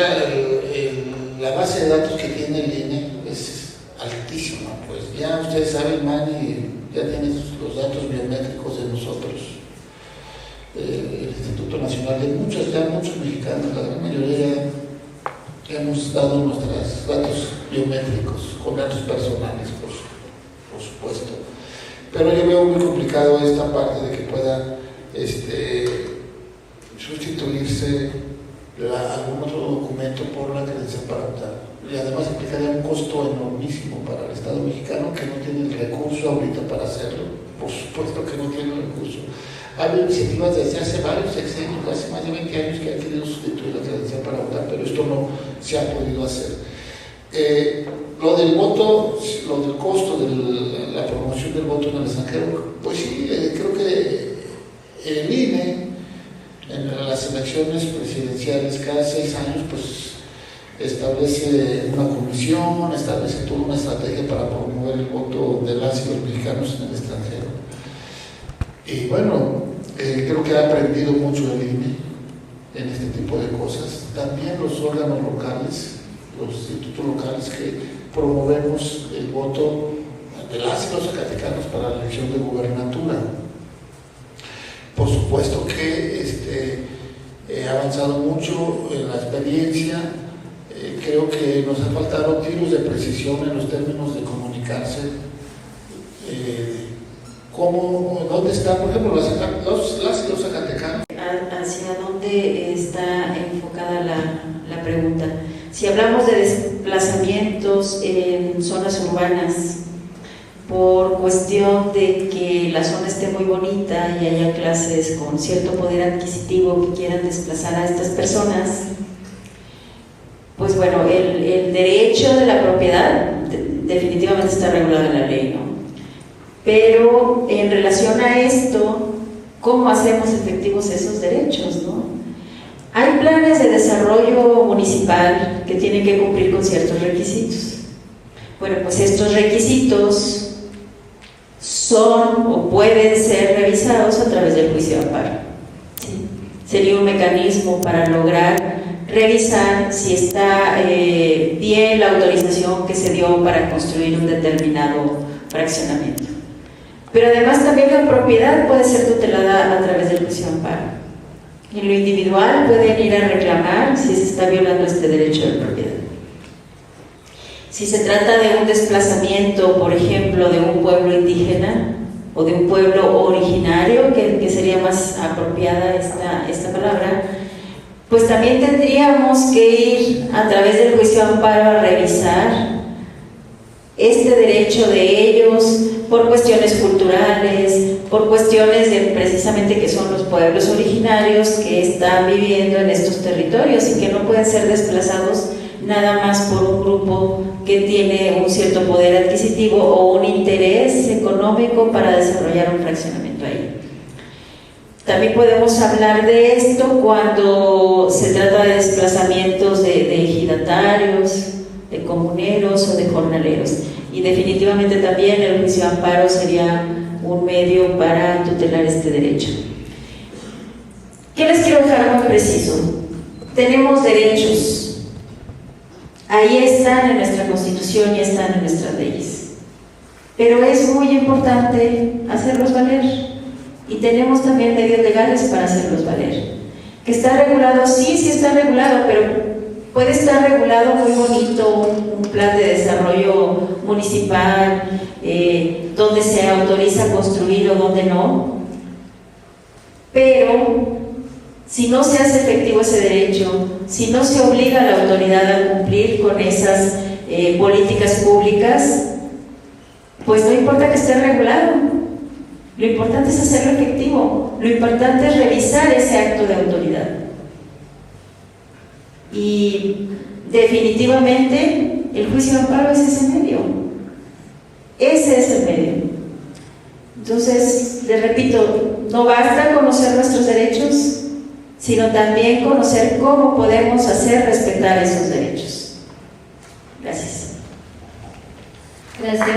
la base de datos que tiene el INE es altísima, pues ya ustedes saben, Manny ya tiene los datos biométricos de nosotros, el Instituto Nacional de muchos mexicanos, la gran mayoría ya hemos dado nuestros datos biométricos con datos personales, por supuesto. Pero yo veo muy complicado esta parte de que pueda sustituirse algún otro documento por la credencial para votar. Y además implicaría un costo enormísimo para el Estado mexicano, que no tiene el recurso ahorita para hacerlo. Por supuesto que no tiene el recurso. Ha habido iniciativas desde hace varios sexenios, hace más de 20 años, que han querido sustituir la credencial para votar, pero esto no se ha podido hacer. Lo del voto, lo del costo de la promoción del voto en el extranjero, pues sí, creo que el INE en las elecciones presidenciales cada 6 años pues establece una comisión, establece toda una estrategia para promover el voto de las y los mexicanos en el extranjero. Y bueno, creo que ha aprendido mucho el INE en este tipo de cosas. También los órganos locales, los institutos locales que promovemos el voto de las y los zacatecanos para la elección de gubernatura. Por supuesto que he avanzado mucho en la experiencia. Creo que nos han faltado tiros de precisión en los términos de comunicarse. ¿Dónde están, por ejemplo, las y los zacatecanos? ¿Hacia dónde está enfocada la pregunta? Si hablamos de desplazamientos en zonas urbanas, por cuestión de que la zona esté muy bonita y haya clases con cierto poder adquisitivo que quieran desplazar a estas personas, pues bueno, el derecho de la propiedad definitivamente está regulado en la ley, ¿no? Pero en relación a esto, ¿cómo hacemos efectivos esos derechos, no? Hay planes de desarrollo municipal que tienen que cumplir con ciertos requisitos. Bueno, pues estos requisitos son o pueden ser revisados a través del juicio de amparo. ¿Sí? Sería un mecanismo para lograr revisar si está bien la autorización que se dio para construir un determinado fraccionamiento. Pero además también la propiedad puede ser tutelada a través del juicio de amparo. En lo individual pueden ir a reclamar si se está violando este derecho de propiedad. Si se trata de un desplazamiento, por ejemplo, de un pueblo indígena o de un pueblo originario, que sería más apropiada esta palabra, pues también tendríamos que ir a través del juicio de amparo a revisar este derecho de ellos por cuestiones culturales, por cuestiones de precisamente que son los pueblos originarios que están viviendo en estos territorios y que no pueden ser desplazados nada más por un grupo que tiene un cierto poder adquisitivo o un interés económico para desarrollar un fraccionamiento ahí. También podemos hablar de esto cuando se trata de desplazamientos de ejidatarios, de comuneros o de jornaleros. Y definitivamente también el juicio de amparo sería un medio para tutelar este derecho. ¿Qué les quiero dejar muy preciso? Tenemos derechos. Ahí están en nuestra Constitución y están en nuestras leyes. Pero es muy importante hacerlos valer. Y tenemos también medios legales para hacerlos valer. ¿Que está regulado? Sí está regulado, pero puede estar regulado muy bonito, un plan de desarrollo municipal, donde se autoriza construir o donde no. Pero si no se hace efectivo ese derecho, si no se obliga a la autoridad a cumplir con esas políticas públicas, pues no importa que esté regulado. Lo importante es hacerlo efectivo, lo importante es revisar ese acto de autoridad. Y definitivamente el juicio de amparo es ese medio. Ese es el medio. Entonces, les repito, no basta conocer nuestros derechos, sino también conocer cómo podemos hacer respetar esos derechos. Gracias. Gracias.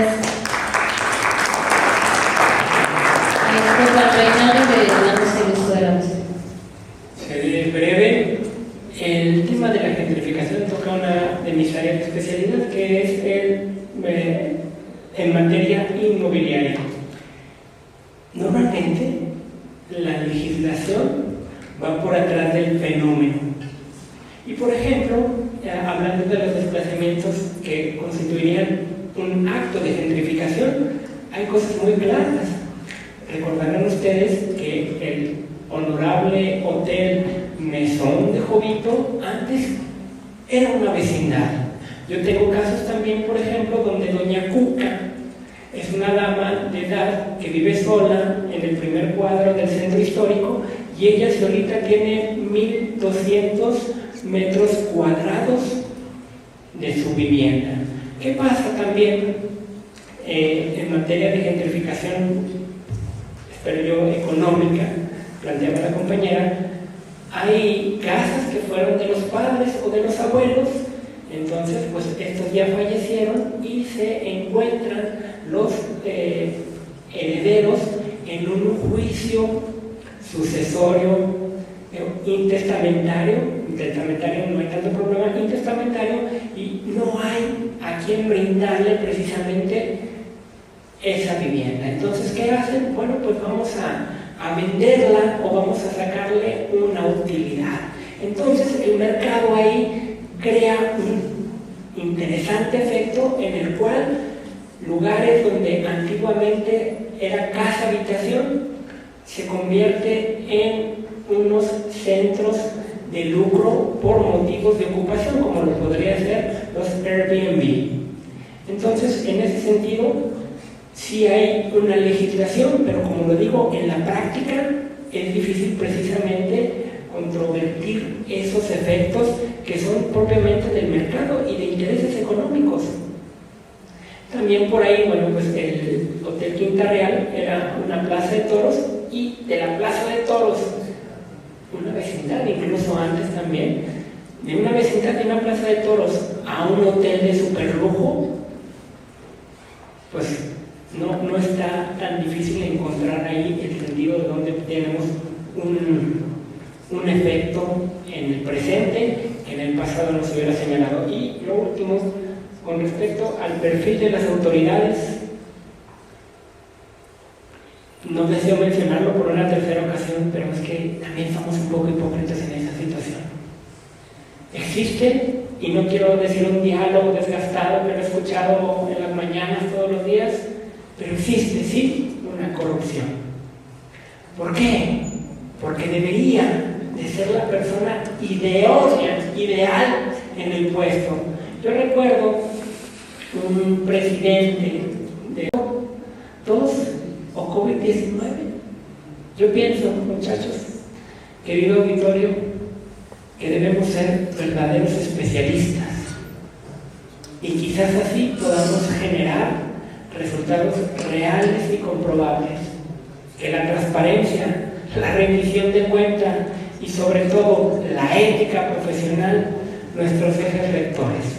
Reinaldo, que damos el uso de la voz. Seré breve. El tema de la gentrificación toca una de mis áreas de especialidad, que es en materia inmobiliaria. Normalmente la legislación va por atrás del fenómeno. Y por ejemplo, hablando de los desplazamientos que constituirían un acto de gentrificación, hay cosas muy claras. Recordarán ustedes que el honorable hotel Mesón de Jovito antes era una vecindad. Yo tengo casos también, por ejemplo, donde doña Cuca es una dama de edad que vive sola en el primer cuadro del centro histórico y ella solita tiene 1.200 metros cuadrados de su vivienda. ¿Qué pasa también en materia de gentrificación, espero yo, económica? Planteaba la compañera, hay casas que fueron de los padres o de los abuelos, entonces pues estos ya fallecieron y se encuentran los herederos en un juicio sucesorio intestamentario no hay tanto problema, intestamentario, y no hay a quien brindarle precisamente esa vivienda. Entonces, ¿qué hacen? Bueno, pues vamos a venderla o vamos a sacarle una utilidad. Entonces el mercado ahí crea un interesante efecto en el cual lugares donde antiguamente era casa-habitación se convierte en unos centros de lucro por motivos de ocupación, como lo podría ser los Airbnb. Entonces, en ese sentido, sí hay una legislación, pero como lo digo, en la práctica es difícil precisamente controvertir esos efectos que son propiamente del mercado y de intereses económicos. También por ahí, bueno, pues el Hotel Quinta Real era una plaza de toros, y de la plaza de toros, una vecindad, incluso antes también, de una vecindad de una plaza de toros a un hotel de superlujo, pues no está tan difícil encontrar ahí el sentido de donde tenemos un efecto en el presente que en el pasado no se hubiera señalado. Y lo último, con respecto al perfil de las autoridades, no deseo mencionarlo por una tercera ocasión, pero es que también somos un poco hipócritas en esa situación. Existe, y no quiero decir un diálogo desgastado que lo he escuchado en las mañanas todos los días, pero existe, sí, una corrupción. ¿Por qué? Porque debería de ser la persona ideal en el puesto. Yo recuerdo un presidente de todos o COVID-19. Yo pienso, muchachos, querido auditorio, que debemos ser verdaderos especialistas y quizás así podamos generar resultados reales y comprobables, que la transparencia, la rendición de cuentas y sobre todo la ética profesional, nuestros ejes rectores.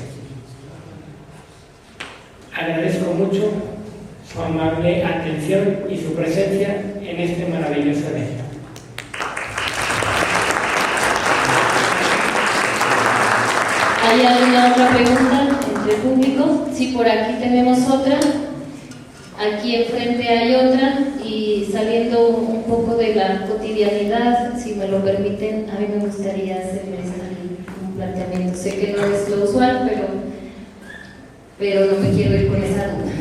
Agradezco mucho su amable atención y su presencia en este maravilloso evento. ¿Hay alguna otra pregunta entre el público? Sí, por aquí tenemos otra. Aquí enfrente hay otra, y saliendo un poco de la cotidianidad, si me lo permiten, a mí me gustaría hacerles un planteamiento. Sé que no es lo usual, pero no me quiero ir con esa duda.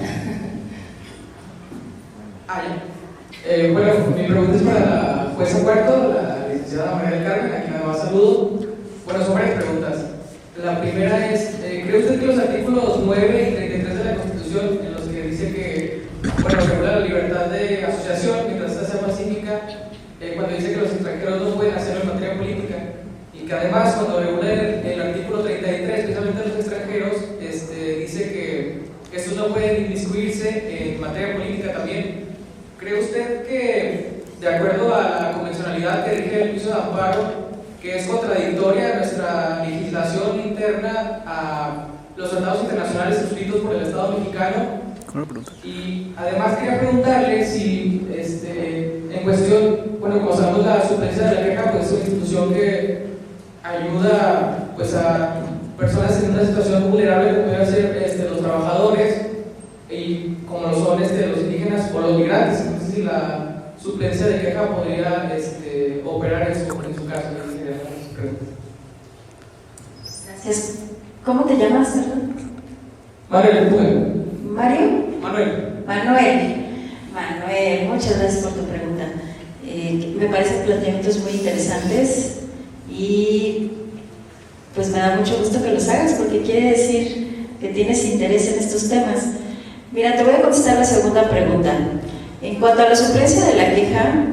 Bueno, mi pregunta es para la jueza cuarto, la licenciada María del Carmen, a quien además saludo. Bueno, son varias preguntas. La primera es, ¿cree usted que los artículos 9 y 33 de la Constitución, en los que dice que, bueno, regula la libertad de asociación mientras esta sea pacífica, cuando dice que los extranjeros no pueden hacerlo en materia política, y que además cuando regula el artículo 33, especialmente a los extranjeros, dice que estos no pueden inmiscuirse en materia política también? ¿Cree usted que, de acuerdo a la convencionalidad que rige el juicio de amparo, que es contradictoria a nuestra legislación interna a los tratados internacionales suscritos por el Estado mexicano? Y además quería preguntarle si, en cuestión, bueno, como sabemos, la suplencia de la queja pues, es una institución que ayuda pues, a personas en una situación vulnerable como pueden ser los trabajadores y como lo son los indígenas o los migrantes. No sé si la suplencia de queja podría operar eso en su caso. Gracias. ¿Cómo te llamas, perdón? Manuel. ¿Mario? Manuel, muchas gracias por tu pregunta. Me parecen planteamientos muy interesantes y pues me da mucho gusto que los hagas porque quiere decir que tienes interés en estos temas. Mira, te voy a contestar la segunda pregunta. En cuanto a la suplencia de la queja,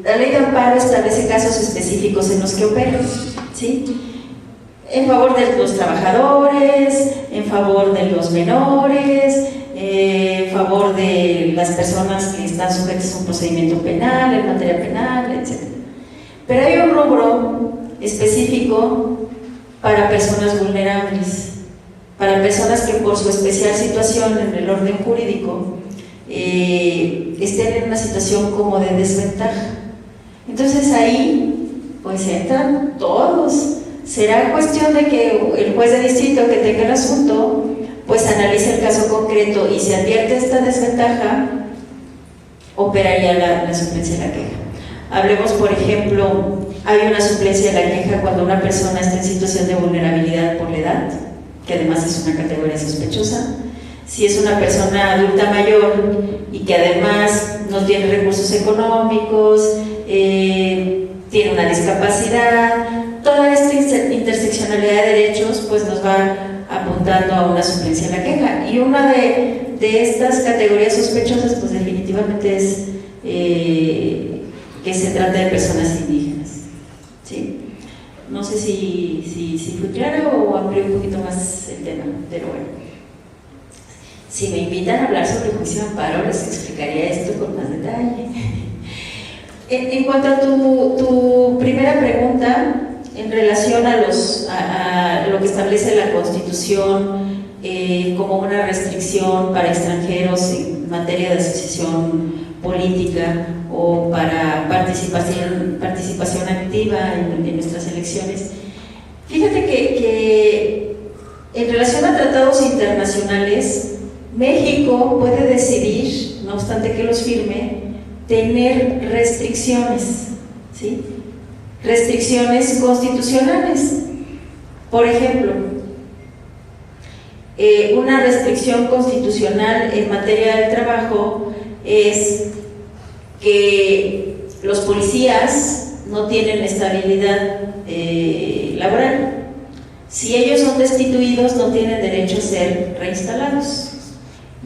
la ley de amparo establece casos específicos en los que opera, ¿sí? En favor de los trabajadores, en favor de los menores, en favor de las personas que están sujetas a un procedimiento penal, en materia penal, etc. Pero hay un rubro específico para personas vulnerables, para personas que por su especial situación en el orden jurídico estén en una situación como de desventaja. Entonces ahí pues entran todos. Será cuestión de que el juez de distrito que tenga el asunto pues analice el caso concreto y si advierte esta desventaja operaría la suplencia de la queja. Hablemos, por ejemplo, hay una suplencia de la queja cuando una persona está en situación de vulnerabilidad por la edad, que además es una categoría sospechosa. Si es una persona adulta mayor y que además no tiene recursos económicos, tiene una discapacidad, toda esta interseccionalidad de derechos pues nos va apuntando a una suplencia de la queja. Y una de de estas categorías sospechosas, pues definitivamente es que se trata de personas indígenas, ¿sí? No sé si fui clara o amplié un poquito más el tema, pero bueno. Si me invitan a hablar sobre juicio de amparo, les explicaría esto con más detalle. En cuanto a tu primera pregunta, en relación a lo que establece la Constitución como una restricción para extranjeros en materia de asociación política o para participación activa en nuestras elecciones, fíjate que en relación a tratados internacionales, México puede decidir, no obstante que los firme, tener restricciones, ¿sí? Restricciones constitucionales. Por ejemplo, una restricción constitucional en materia del trabajo es que los policías no tienen estabilidad laboral. Si ellos son destituidos, no tienen derecho a ser reinstalados.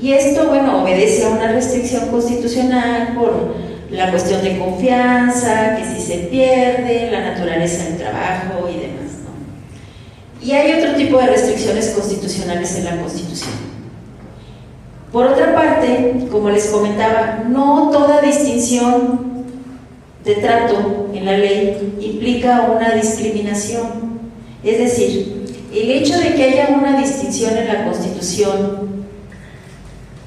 Y esto, bueno, obedece a una restricción constitucional por la cuestión de confianza, que si se pierde, la naturaleza del trabajo y demás, ¿no? Y hay otro tipo de restricciones constitucionales en la Constitución. Por otra parte, como les comentaba, no toda distinción de trato en la ley implica una discriminación. Es decir, el hecho de que haya una distinción en la Constitución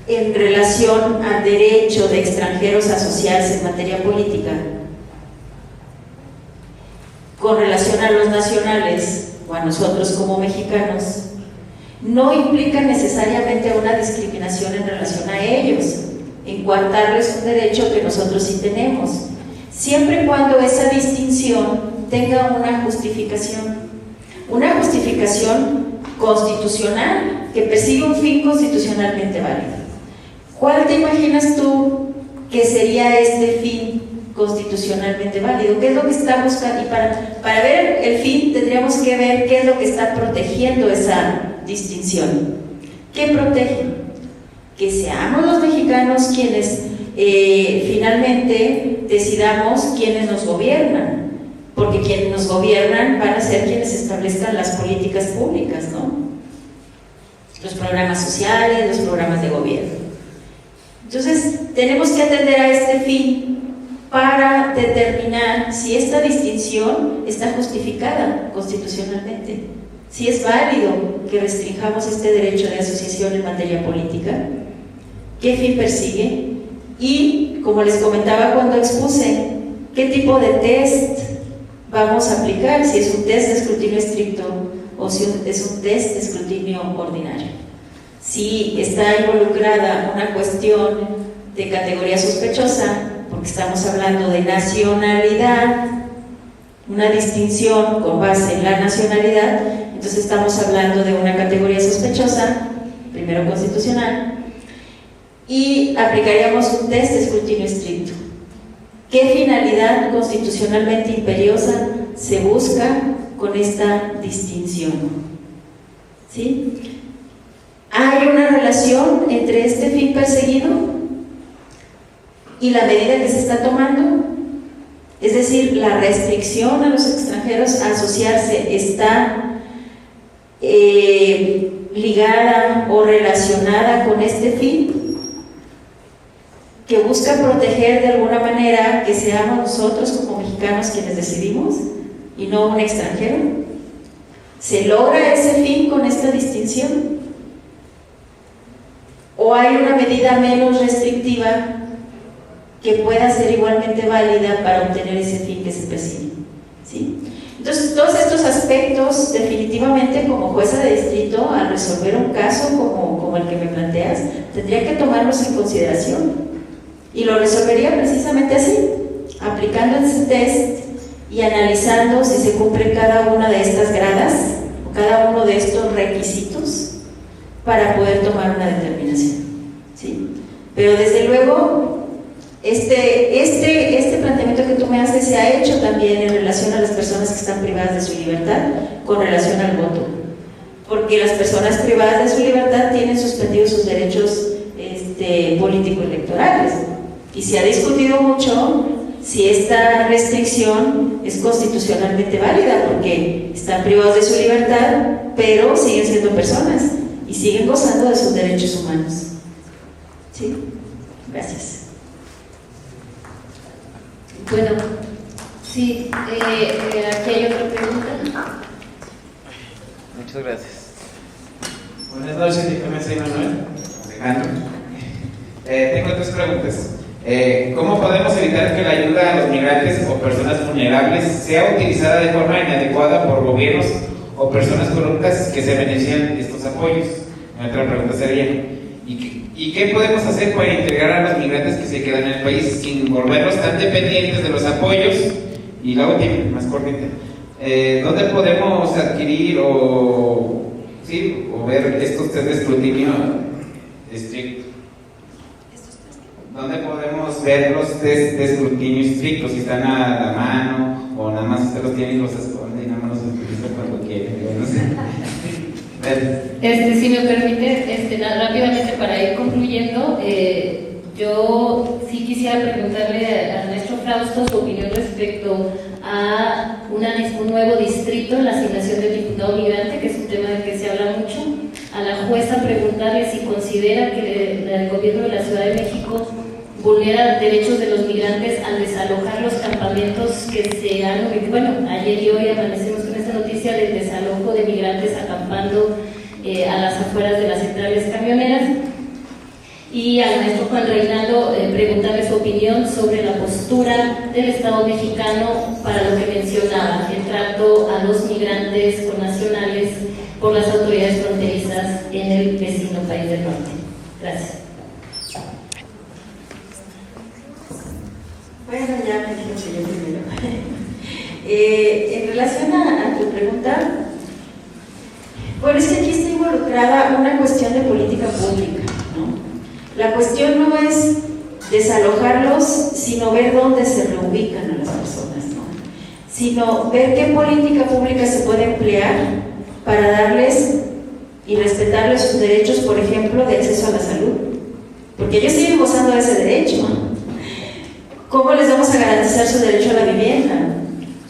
en relación al derecho de extranjeros a asociarse en materia política con relación a los nacionales o a nosotros como mexicanos, no implica necesariamente una discriminación en relación a ellos, en coartarles un derecho que nosotros sí tenemos, siempre y cuando esa distinción tenga una justificación constitucional que persigue un fin constitucionalmente válido. ¿Cuál te imaginas tú que sería este fin constitucionalmente válido? ¿Qué es lo que está buscando? Y para ver el fin tendríamos que ver qué es lo que está protegiendo esa distinción. ¿Qué protege? Que seamos los mexicanos quienes finalmente decidamos quiénes nos gobiernan, porque quienes nos gobiernan van a ser quienes establezcan las políticas públicas, ¿no? Los programas sociales, los programas de gobierno. Entonces, tenemos que atender a este fin para determinar si esta distinción está justificada constitucionalmente, si es válido que restringamos este derecho de asociación en materia política, qué fin persigue y, como les comentaba cuando expuse, qué tipo de test vamos a aplicar, si es un test de escrutinio estricto o si es un test de escrutinio ordinario. Si está involucrada una cuestión de categoría sospechosa, porque estamos hablando de nacionalidad, una distinción con base en la nacionalidad, entonces estamos hablando de una categoría sospechosa, primero constitucional, y aplicaríamos un test de escrutinio estricto. ¿Qué finalidad constitucionalmente imperiosa se busca con esta distinción? ¿Sí? ¿Hay una relación entre este fin perseguido y la medida que se está tomando? Es decir, la restricción a los extranjeros a asociarse está ligada o relacionada con este fin que busca proteger de alguna manera que seamos nosotros como mexicanos quienes decidimos y no un extranjero. ¿Se logra ese fin con esta distinción? ¿O hay una medida menos restrictiva que pueda ser igualmente válida para obtener ese fin que se persigue? ¿Sí? Entonces, todos estos aspectos, definitivamente, como jueza de distrito, al resolver un caso como el que me planteas, tendría que tomarlos en consideración. Y lo resolvería precisamente así, aplicando ese test y analizando si se cumple cada una de estas gradas, o cada uno de estos requisitos, para poder tomar una determinación, ¿sí? Pero desde luego este planteamiento que tú me haces se ha hecho también en relación a las personas que están privadas de su libertad con relación al voto, porque las personas privadas de su libertad tienen suspendidos sus derechos político-electorales. Y se ha discutido mucho si esta restricción es constitucionalmente válida, porque están privados de su libertad, pero siguen siendo personas y siguen gozando de sus derechos humanos. ¿Sí? Gracias. Bueno, sí, aquí hay otra pregunta. Muchas gracias. Buenas noches, yo también soy Manuel Alejandro. Tengo 3 preguntas. ¿Cómo podemos evitar que la ayuda a los migrantes o personas vulnerables sea utilizada de forma inadecuada por gobiernos o personas corruptas que se benefician de estos apoyos? Mi otra pregunta sería, ¿y qué podemos hacer para integrar a los migrantes que se quedan en el país sin volverlos tan dependientes de los apoyos? Y la última, más cortita, ¿dónde podemos adquirir o ver estos test de escrutinio estricto? ¿Dónde podemos ver los test de escrutinio estrictos? Si están a la mano o nada más usted los tiene y los esconde y nada más los utiliza cuando quiere. No sé. Si me permite, rápidamente para ir concluyendo, yo sí quisiera preguntarle a Ernesto Frausto su opinión respecto a un nuevo distrito en la asignación del diputado migrante, que es un tema del que se habla mucho. A la jueza preguntarle si considera que el gobierno de la Ciudad de México vulnera derechos de los migrantes al desalojar los campamentos que se han... Bueno, ayer y hoy amanecemos con esta noticia del desalojo de migrantes acampando a las afueras de las centrales camioneras. Y al maestro Juan Reinaldo preguntarle su opinión sobre la postura del Estado mexicano para lo que mencionaba, el trato a los migrantes connacionales por las autoridades fronterizas en el vecino país del norte. Gracias. Bueno, ya me dijo que yo primero. En relación a tu pregunta, bueno, es que aquí está involucrada una cuestión de política pública, ¿no? La cuestión no es desalojarlos, sino ver dónde se reubican a las personas, ¿no? Sino ver qué política pública se puede emplear para darles y respetarles sus derechos, por ejemplo, de acceso a la salud, porque ellos siguen gozando de ese derecho. ¿Cómo les vamos a garantizar su derecho a la vivienda,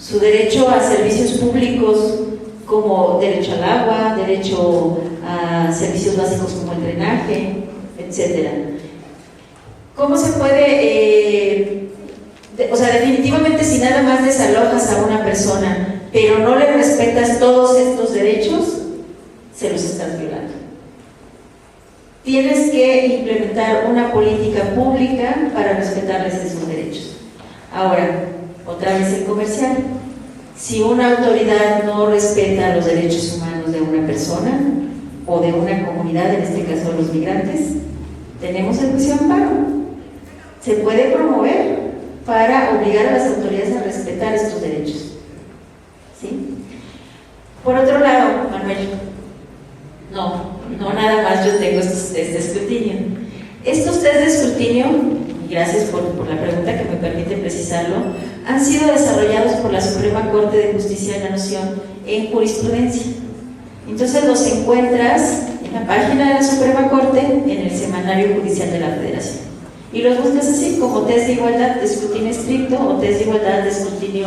su derecho a servicios públicos como derecho al agua, derecho a servicios básicos como el drenaje, etcétera? ¿Cómo se puede, definitivamente si nada más desalojas a una persona, pero no le respetas todos estos derechos, se los estás violando? Tienes que implementar una política pública para respetarles esos derechos. Ahora, otra vez el comercial. Si una autoridad no respeta los derechos humanos de una persona o de una comunidad, en este caso los migrantes, tenemos el juicio de amparo. Se puede promover para obligar a las autoridades a respetar estos derechos. ¿Sí? Por otro lado, Manuel, no nada más yo tengo estos test de escrutinio. Estos test de escrutinio, y gracias por la pregunta que me permite precisarlo, han sido desarrollados por la Suprema Corte de Justicia de la Nación en jurisprudencia. Entonces los encuentras en la página de la Suprema Corte, en el Semanario Judicial de la Federación, y los buscas así como test de igualdad de escrutinio estricto o test de igualdad de escrutinio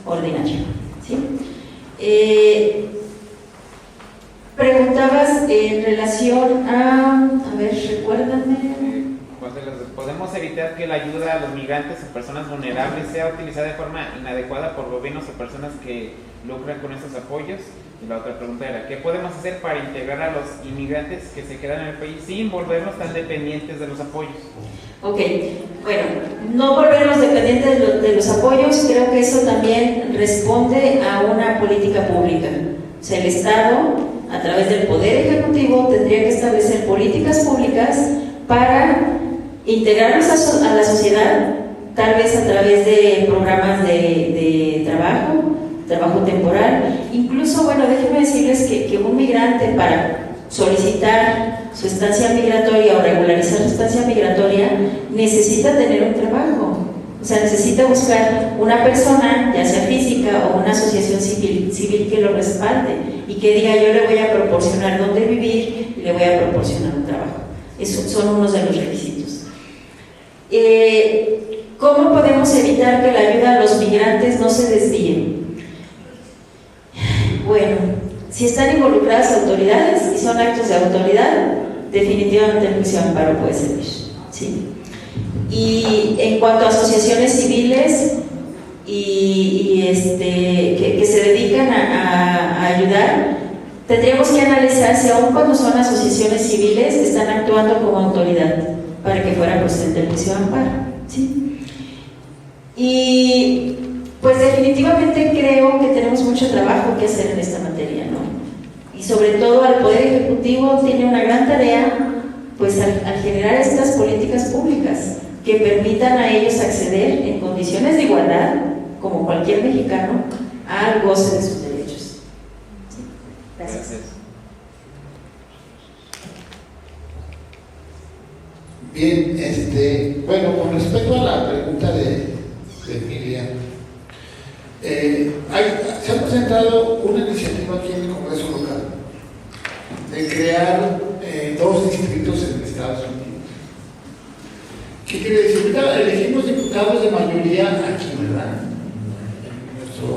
ordinario. ¿Sí? Preguntabas en relación a ver, recuérdame. ¿Podemos evitar que la ayuda a los migrantes o personas vulnerables sea utilizada de forma inadecuada por gobiernos o personas que lucran con estos apoyos? Y la otra pregunta era, ¿qué podemos hacer para integrar a los inmigrantes que se quedan en el país sin volvernos tan dependientes de los apoyos? Ok, bueno, no volvernos dependientes de los apoyos, creo que eso también responde a una política pública. O sea, el Estado, a través del Poder Ejecutivo, tendría que establecer políticas públicas para integrarlos a la sociedad, tal vez a través de programas de trabajo temporal. Incluso, bueno, déjenme decirles que un migrante, para solicitar su estancia migratoria o regularizar su estancia migratoria, necesita tener un trabajo. O sea, necesita buscar una persona, ya sea física o una asociación civil que lo respalde y que diga: yo le voy a proporcionar dónde vivir y le voy a proporcionar un trabajo. Esos son unos de los requisitos. ¿Cómo podemos evitar que la ayuda a los migrantes no se desvíe? Bueno, si están involucradas autoridades y son actos de autoridad, definitivamente el juicio de amparo puede servir, ¿sí? Y en cuanto a asociaciones civiles que se dedican a ayudar, tendríamos que analizar si aún cuando son asociaciones civiles están actuando como autoridad para que fuera procedente el juicio de amparo, ¿sí? Y pues definitivamente creo que tenemos mucho trabajo que hacer en esta materia, ¿no? Y sobre todo al Poder Ejecutivo tiene una gran tarea, pues al generar estas políticas públicas que permitan a ellos acceder en condiciones de igualdad, como cualquier mexicano, al goce de sus derechos. ¿Sí? Gracias. Bien, bueno, con respecto a la pregunta de Emilia, se ha presentado una iniciativa aquí en el Congreso local de crear 2 distritos en Estados Unidos. ¿Qué quiere decir? Elegimos diputados de mayoría aquí, ¿verdad? En nuestro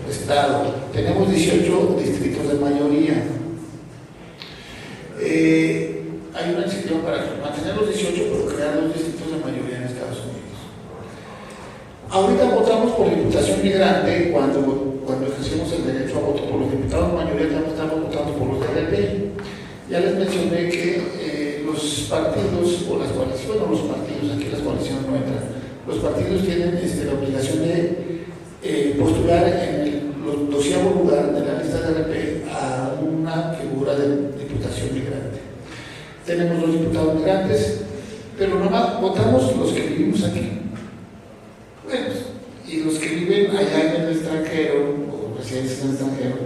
estado. Tenemos 18 distritos de mayoría. Hay una iniciativa para mantener los 18, pero crear 2 distritos de mayoría en Estados Unidos. Ahorita votamos por diputación migrante cuando ejercimos el derecho a voto por los diputados de mayoría, también estamos votando por los DLP. Ya les mencioné que los partidos o las coaliciones, bueno, los partidos, aquí las coaliciones no entran, los partidos tienen la obligación de postular en el 12º lugar de la lista de DLP a una figura de diputación migrante. Tenemos 2 diputados migrantes, pero nomás votamos los que vivimos aquí. Bueno, y los que viven allá en el extranjero, o residentes en el extranjero,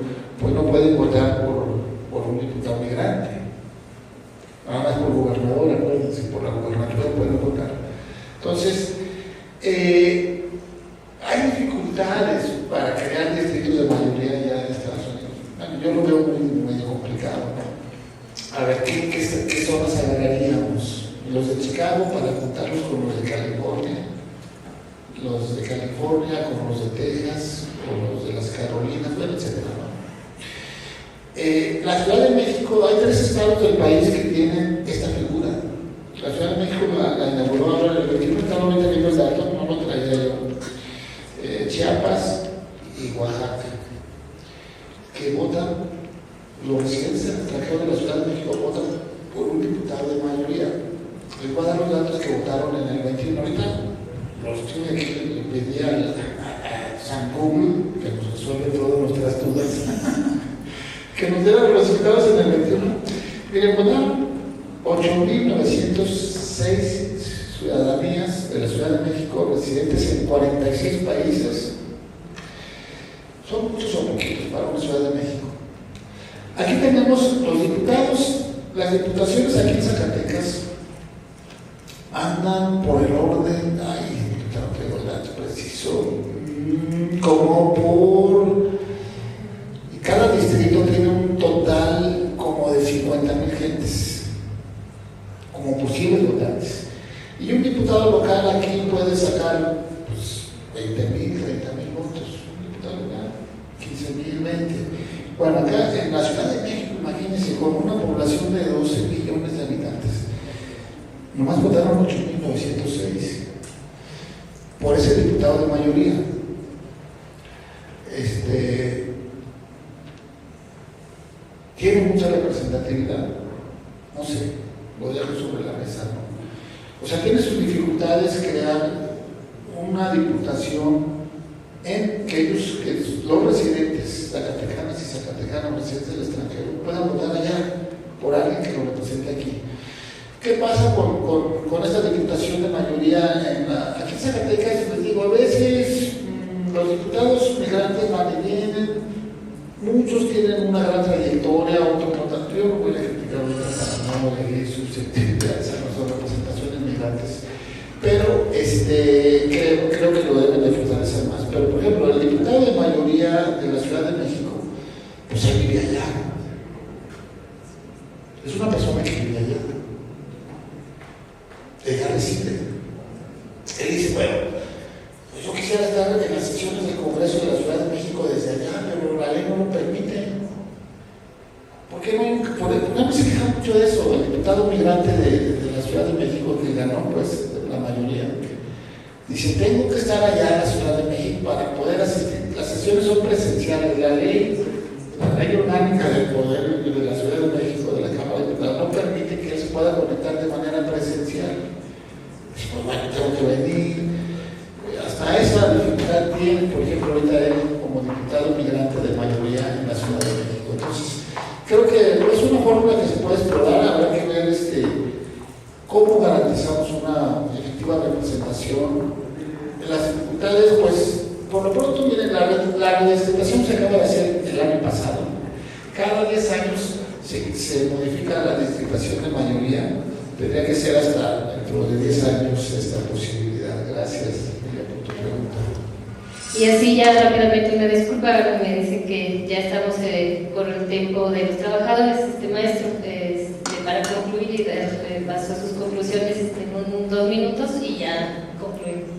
pues no pueden votar por un diputado migrante. Nada más por gobernador, acuérdense, por la gobernatura pueden votar. Entonces, hay dificultades para crear distritos de mayoría ya en Estados Unidos. Bueno, yo lo veo medio complicado, ¿no? A ver, ¿qué zonas agarraríamos? Los de Chicago para juntarlos con los de California, los de California con los de Texas, con los de las Carolinas, bueno, etc. La Ciudad de México, hay 3 estados del país que tienen esta figura. La Ciudad de México la inauguró ahora el 21, estaba ahorita viendo el dato, no lo traía yo. Chiapas y Oaxaca, que votan, los residentes del extranjero de la Ciudad de México votan por un diputado de mayoría. Les voy a dar los datos que votaron en el 21 ahorita. Los tiene aquí, le pedí a San Google que nos resuelve todas nuestras dudas, que nos dé los resultados en el 21. Miren, votaron 8.906 ciudadanías de la Ciudad de México residentes en 46 países. Son muchos o poquitos para una Ciudad de México. Aquí tenemos los diputados, las diputaciones aquí en Zacatecas andan por el orden, no tengo el dato preciso, como por, y cada distrito tiene un total como de 50,000 gentes, como posibles votantes. Y un diputado local aquí puede sacar pues, 20,000, 30,000 votos, un diputado local, 15,000, 20. Bueno, acá en la Ciudad de México, imagínense, con una población de 12 millones de habitantes, nomás votaron 8.906 por ese diputado de mayoría. Tiene mucha representatividad, no sé, lo dejo sobre la mesa, ¿no? O sea, tiene sus dificultades crear una diputación en que los residentes zacatecanas y zacatecanos, residentes del extranjero, puedan votar allá por alguien que lo represente aquí. ¿Qué pasa con esta diputación de mayoría aquí en Zacatecas? Les digo, a veces los diputados migrantes van y vienen, muchos tienen una gran trayectoria, otros no tanto. Yo no voy a criticar para no elegir susceptibilidades a nuestras representaciones migrantes, pero creo que lo deben de fortalecer más. Pero, por ejemplo, el diputado de mayoría de la Ciudad de México, pues él vive allá. Es una persona que vive allá. ella reside. Él dice, bueno, pues yo quisiera estar en las sesiones del Congreso de la Ciudad de México desde allá, pero la ley no lo permite. ¿Por qué no se queja mucho de eso? El diputado migrante de la Ciudad de México, que ganó pues la mayoría, dice, tengo que estar allá en la Ciudad de México para poder asistir. Las sesiones son presenciales. La ley orgánica del Poder de la Ciudad de México, de la Cámara de Diputados, no permite que él se pueda conectar de manera presencial. Pues bueno, tengo que venir. Hasta esa dificultad tiene, por ejemplo, ahorita él como diputado migrante de mayoría en la Ciudad de México. Entonces, creo que es una fórmula que se puede explorar. Habrá que ver cómo garantizamos una efectiva representación. En las dificultades, pues, por lo pronto, miren, la legislación se acaba de hacer el año pasado. Cada 10 años se modifica la distribución de mayoría. Tendría que ser hasta dentro de 10 años esta posibilidad. Gracias, Emilia, por tu pregunta. Y así ya rápidamente una disculpa, me dicen que ya estamos con el tiempo de los trabajadores, maestro, para concluir y dar paso a sus conclusiones en 2 minutos y ya concluimos.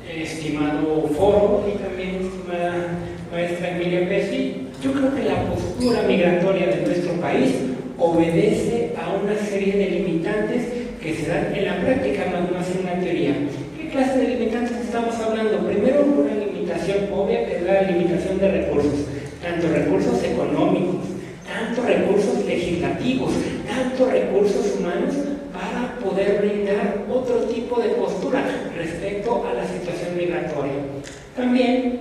Estimado foro y también estimada maestra Emilia Pesci, yo creo que la postura migratoria de nuestro país obedece a una serie de limitantes que se dan en la práctica, más en la teoría. ¿Qué clase de limitantes estamos hablando? Primero, una limitación obvia, que es la limitación de recursos, tanto recursos económicos, tanto recursos legislativos, tanto recursos humanos, para poder brindar otro tipo de postura respecto a la situación migratoria. También,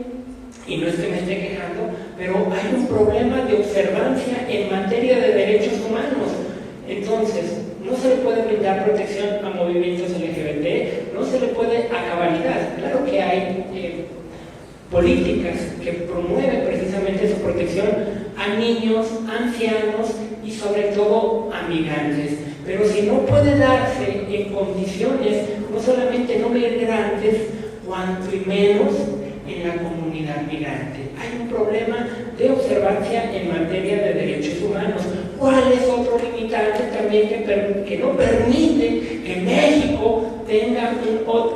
y no es que me esté quejando, pero hay un problema de observancia en materia de derechos humanos. Entonces, no se le puede brindar protección a movimientos LGBT, no se le puede a cabalidad. Claro que hay políticas que promueven precisamente su protección a niños, ancianos y sobre todo a migrantes. Pero si no puede darse en condiciones, no solamente no migrantes, cuanto y menos en la comunidad migrante. Hay un problema de observancia en materia de derechos humanos. ¿Cuál es otro limitante también que no permite que México tenga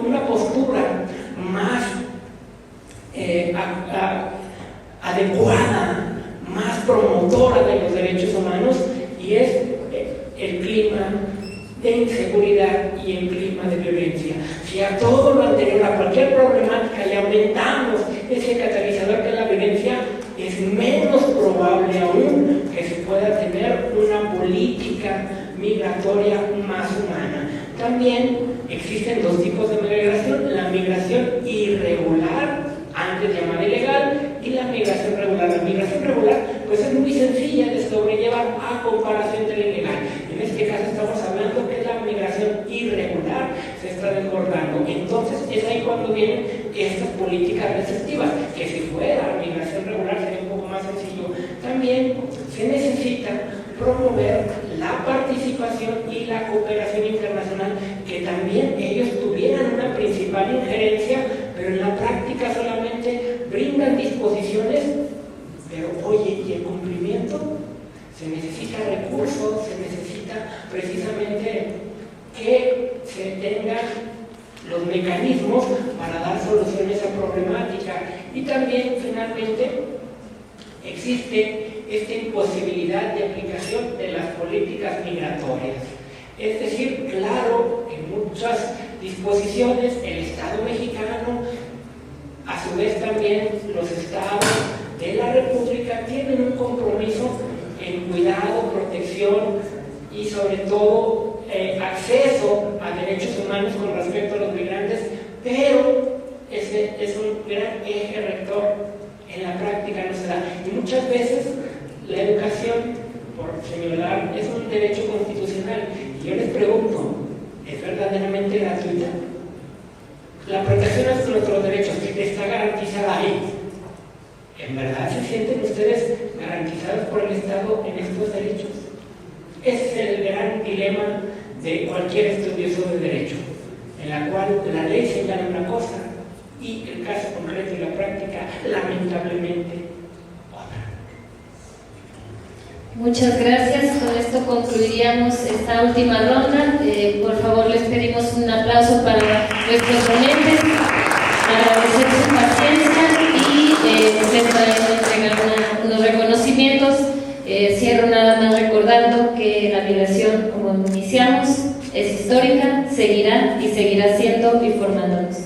una postura más adecuada, más promotora de los derechos humanos? Y es el clima de inseguridad y el clima de violencia. Si a todo lo anterior, a cualquier problemática, le aumentamos ese catalizador que es la violencia, es menos probable aún que se pueda tener una política migratoria más humana. También existen 2 tipos de migración: la migración irregular, antes llamada ilegal, y la migración regular. La migración regular pues es muy sencilla de sobrellevar a comparación de la ilegal. En este caso estamos hablando que la migración irregular se está desbordando. Entonces es ahí cuando vienen estas políticas restrictivas, que si fuera migración regular sería un poco más sencillo. También se necesita promover la participación y la cooperación internacional, que también ellos tuvieran una principal injerencia, pero en la práctica solamente brindan disposiciones. Pero oye, ¿y el cumplimiento? Se necesita recursos, se necesita precisamente que se tengan los mecanismos para dar soluciones a problemática. Y también, finalmente, existe esta imposibilidad de aplicación de las políticas migratorias. Es decir, claro, en muchas disposiciones el Estado mexicano, a su vez también los estados de la República, tienen un compromiso en cuidado, protección y sobre todo acceso a derechos humanos con respecto a los migrantes, pero ese es un gran eje rector. En la práctica no se da. Y muchas veces la educación, por señalar, es un derecho constitucional. Y yo les pregunto, ¿es verdaderamente gratuita? La protección a nuestros derechos está garantizada ahí. ¿En verdad se sienten ustedes garantizados por el Estado en estos derechos? Ese es el gran dilema de cualquier estudioso de derecho, en la cual la ley señala una cosa y el caso concreto y la práctica, lamentablemente, otra. Muchas gracias. Con esto concluiríamos esta última ronda. Por favor, les pedimos un aplauso para nuestros ponentes, agradecer su paciencia y les daré a entregar unos reconocimientos. Cierro nada más recordando que la migración, como iniciamos, es histórica, seguirá y seguirá siendo y formándonos.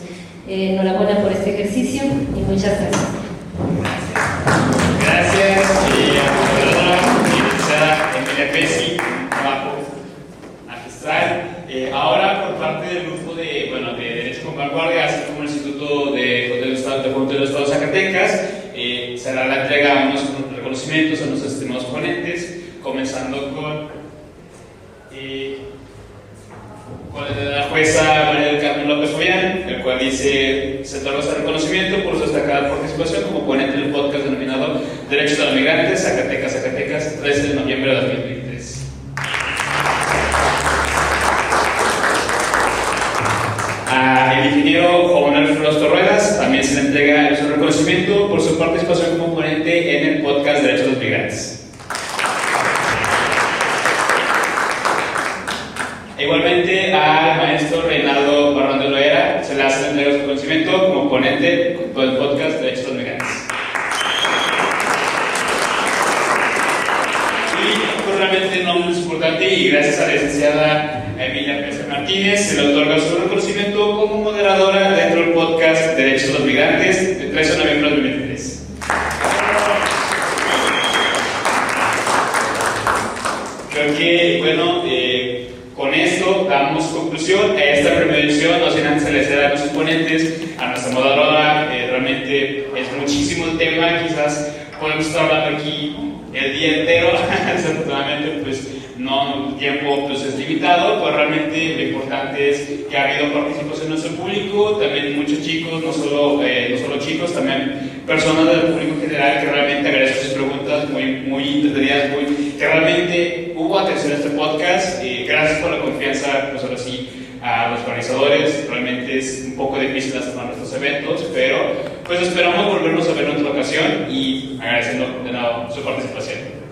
Enhorabuena por este ejercicio y muchas gracias. Gracias. Emilia Pesci, trabajo magistral. Ahora, por parte del grupo de Derecho con Vanguardia, así como el Instituto del Estado de Zacatecas, será la entrega de unos reconocimientos a nuestros estimados ponentes, comenzando con la jueza María del Carmen López Fabián, el cual dice: se otorga este reconocimiento por su destacada participación como ponente del podcast denominado Derechos de los Migrantes, Zacatecas, 13 de noviembre de 2023. El ingeniero Juan Manuel Frausto Ruedas también se le entrega su reconocimiento por su participación como ponente en el podcast Derechos de los Migrantes. Igualmente al maestro Reinaldo Barrón de Loera se le hace la entrega de su reconocimiento como ponente del podcast Derechos de los Migrantes. Y pues, realmente no menos importante, y gracias a la licenciada Emilia Pérez Martínez, se le otorga su reconocimiento como moderadora dentro del podcast Derechos de los Migrantes del 13 de noviembre de 2023. Creo que, con esto damos conclusión a esta primera edición, no sin antes agradecer a nuestros ponentes, a nuestra moderadora. Realmente es muchísimo el tema, quizás podemos estar hablando aquí el día entero. Desafortunadamente pues no, el tiempo pues, es limitado, pero realmente lo importante es que ha habido participación en nuestro público, también muchos chicos, no solo chicos, también personas del público en general, que realmente agradezco sus preguntas muy entretenidas, que realmente hubo atención a este podcast. Gracias por la confianza, pues ahora sí, a los organizadores. Realmente es un poco difícil hacer nuestros eventos, pero pues esperamos volvernos a ver en otra ocasión y agradeciendo de nuevo su participación.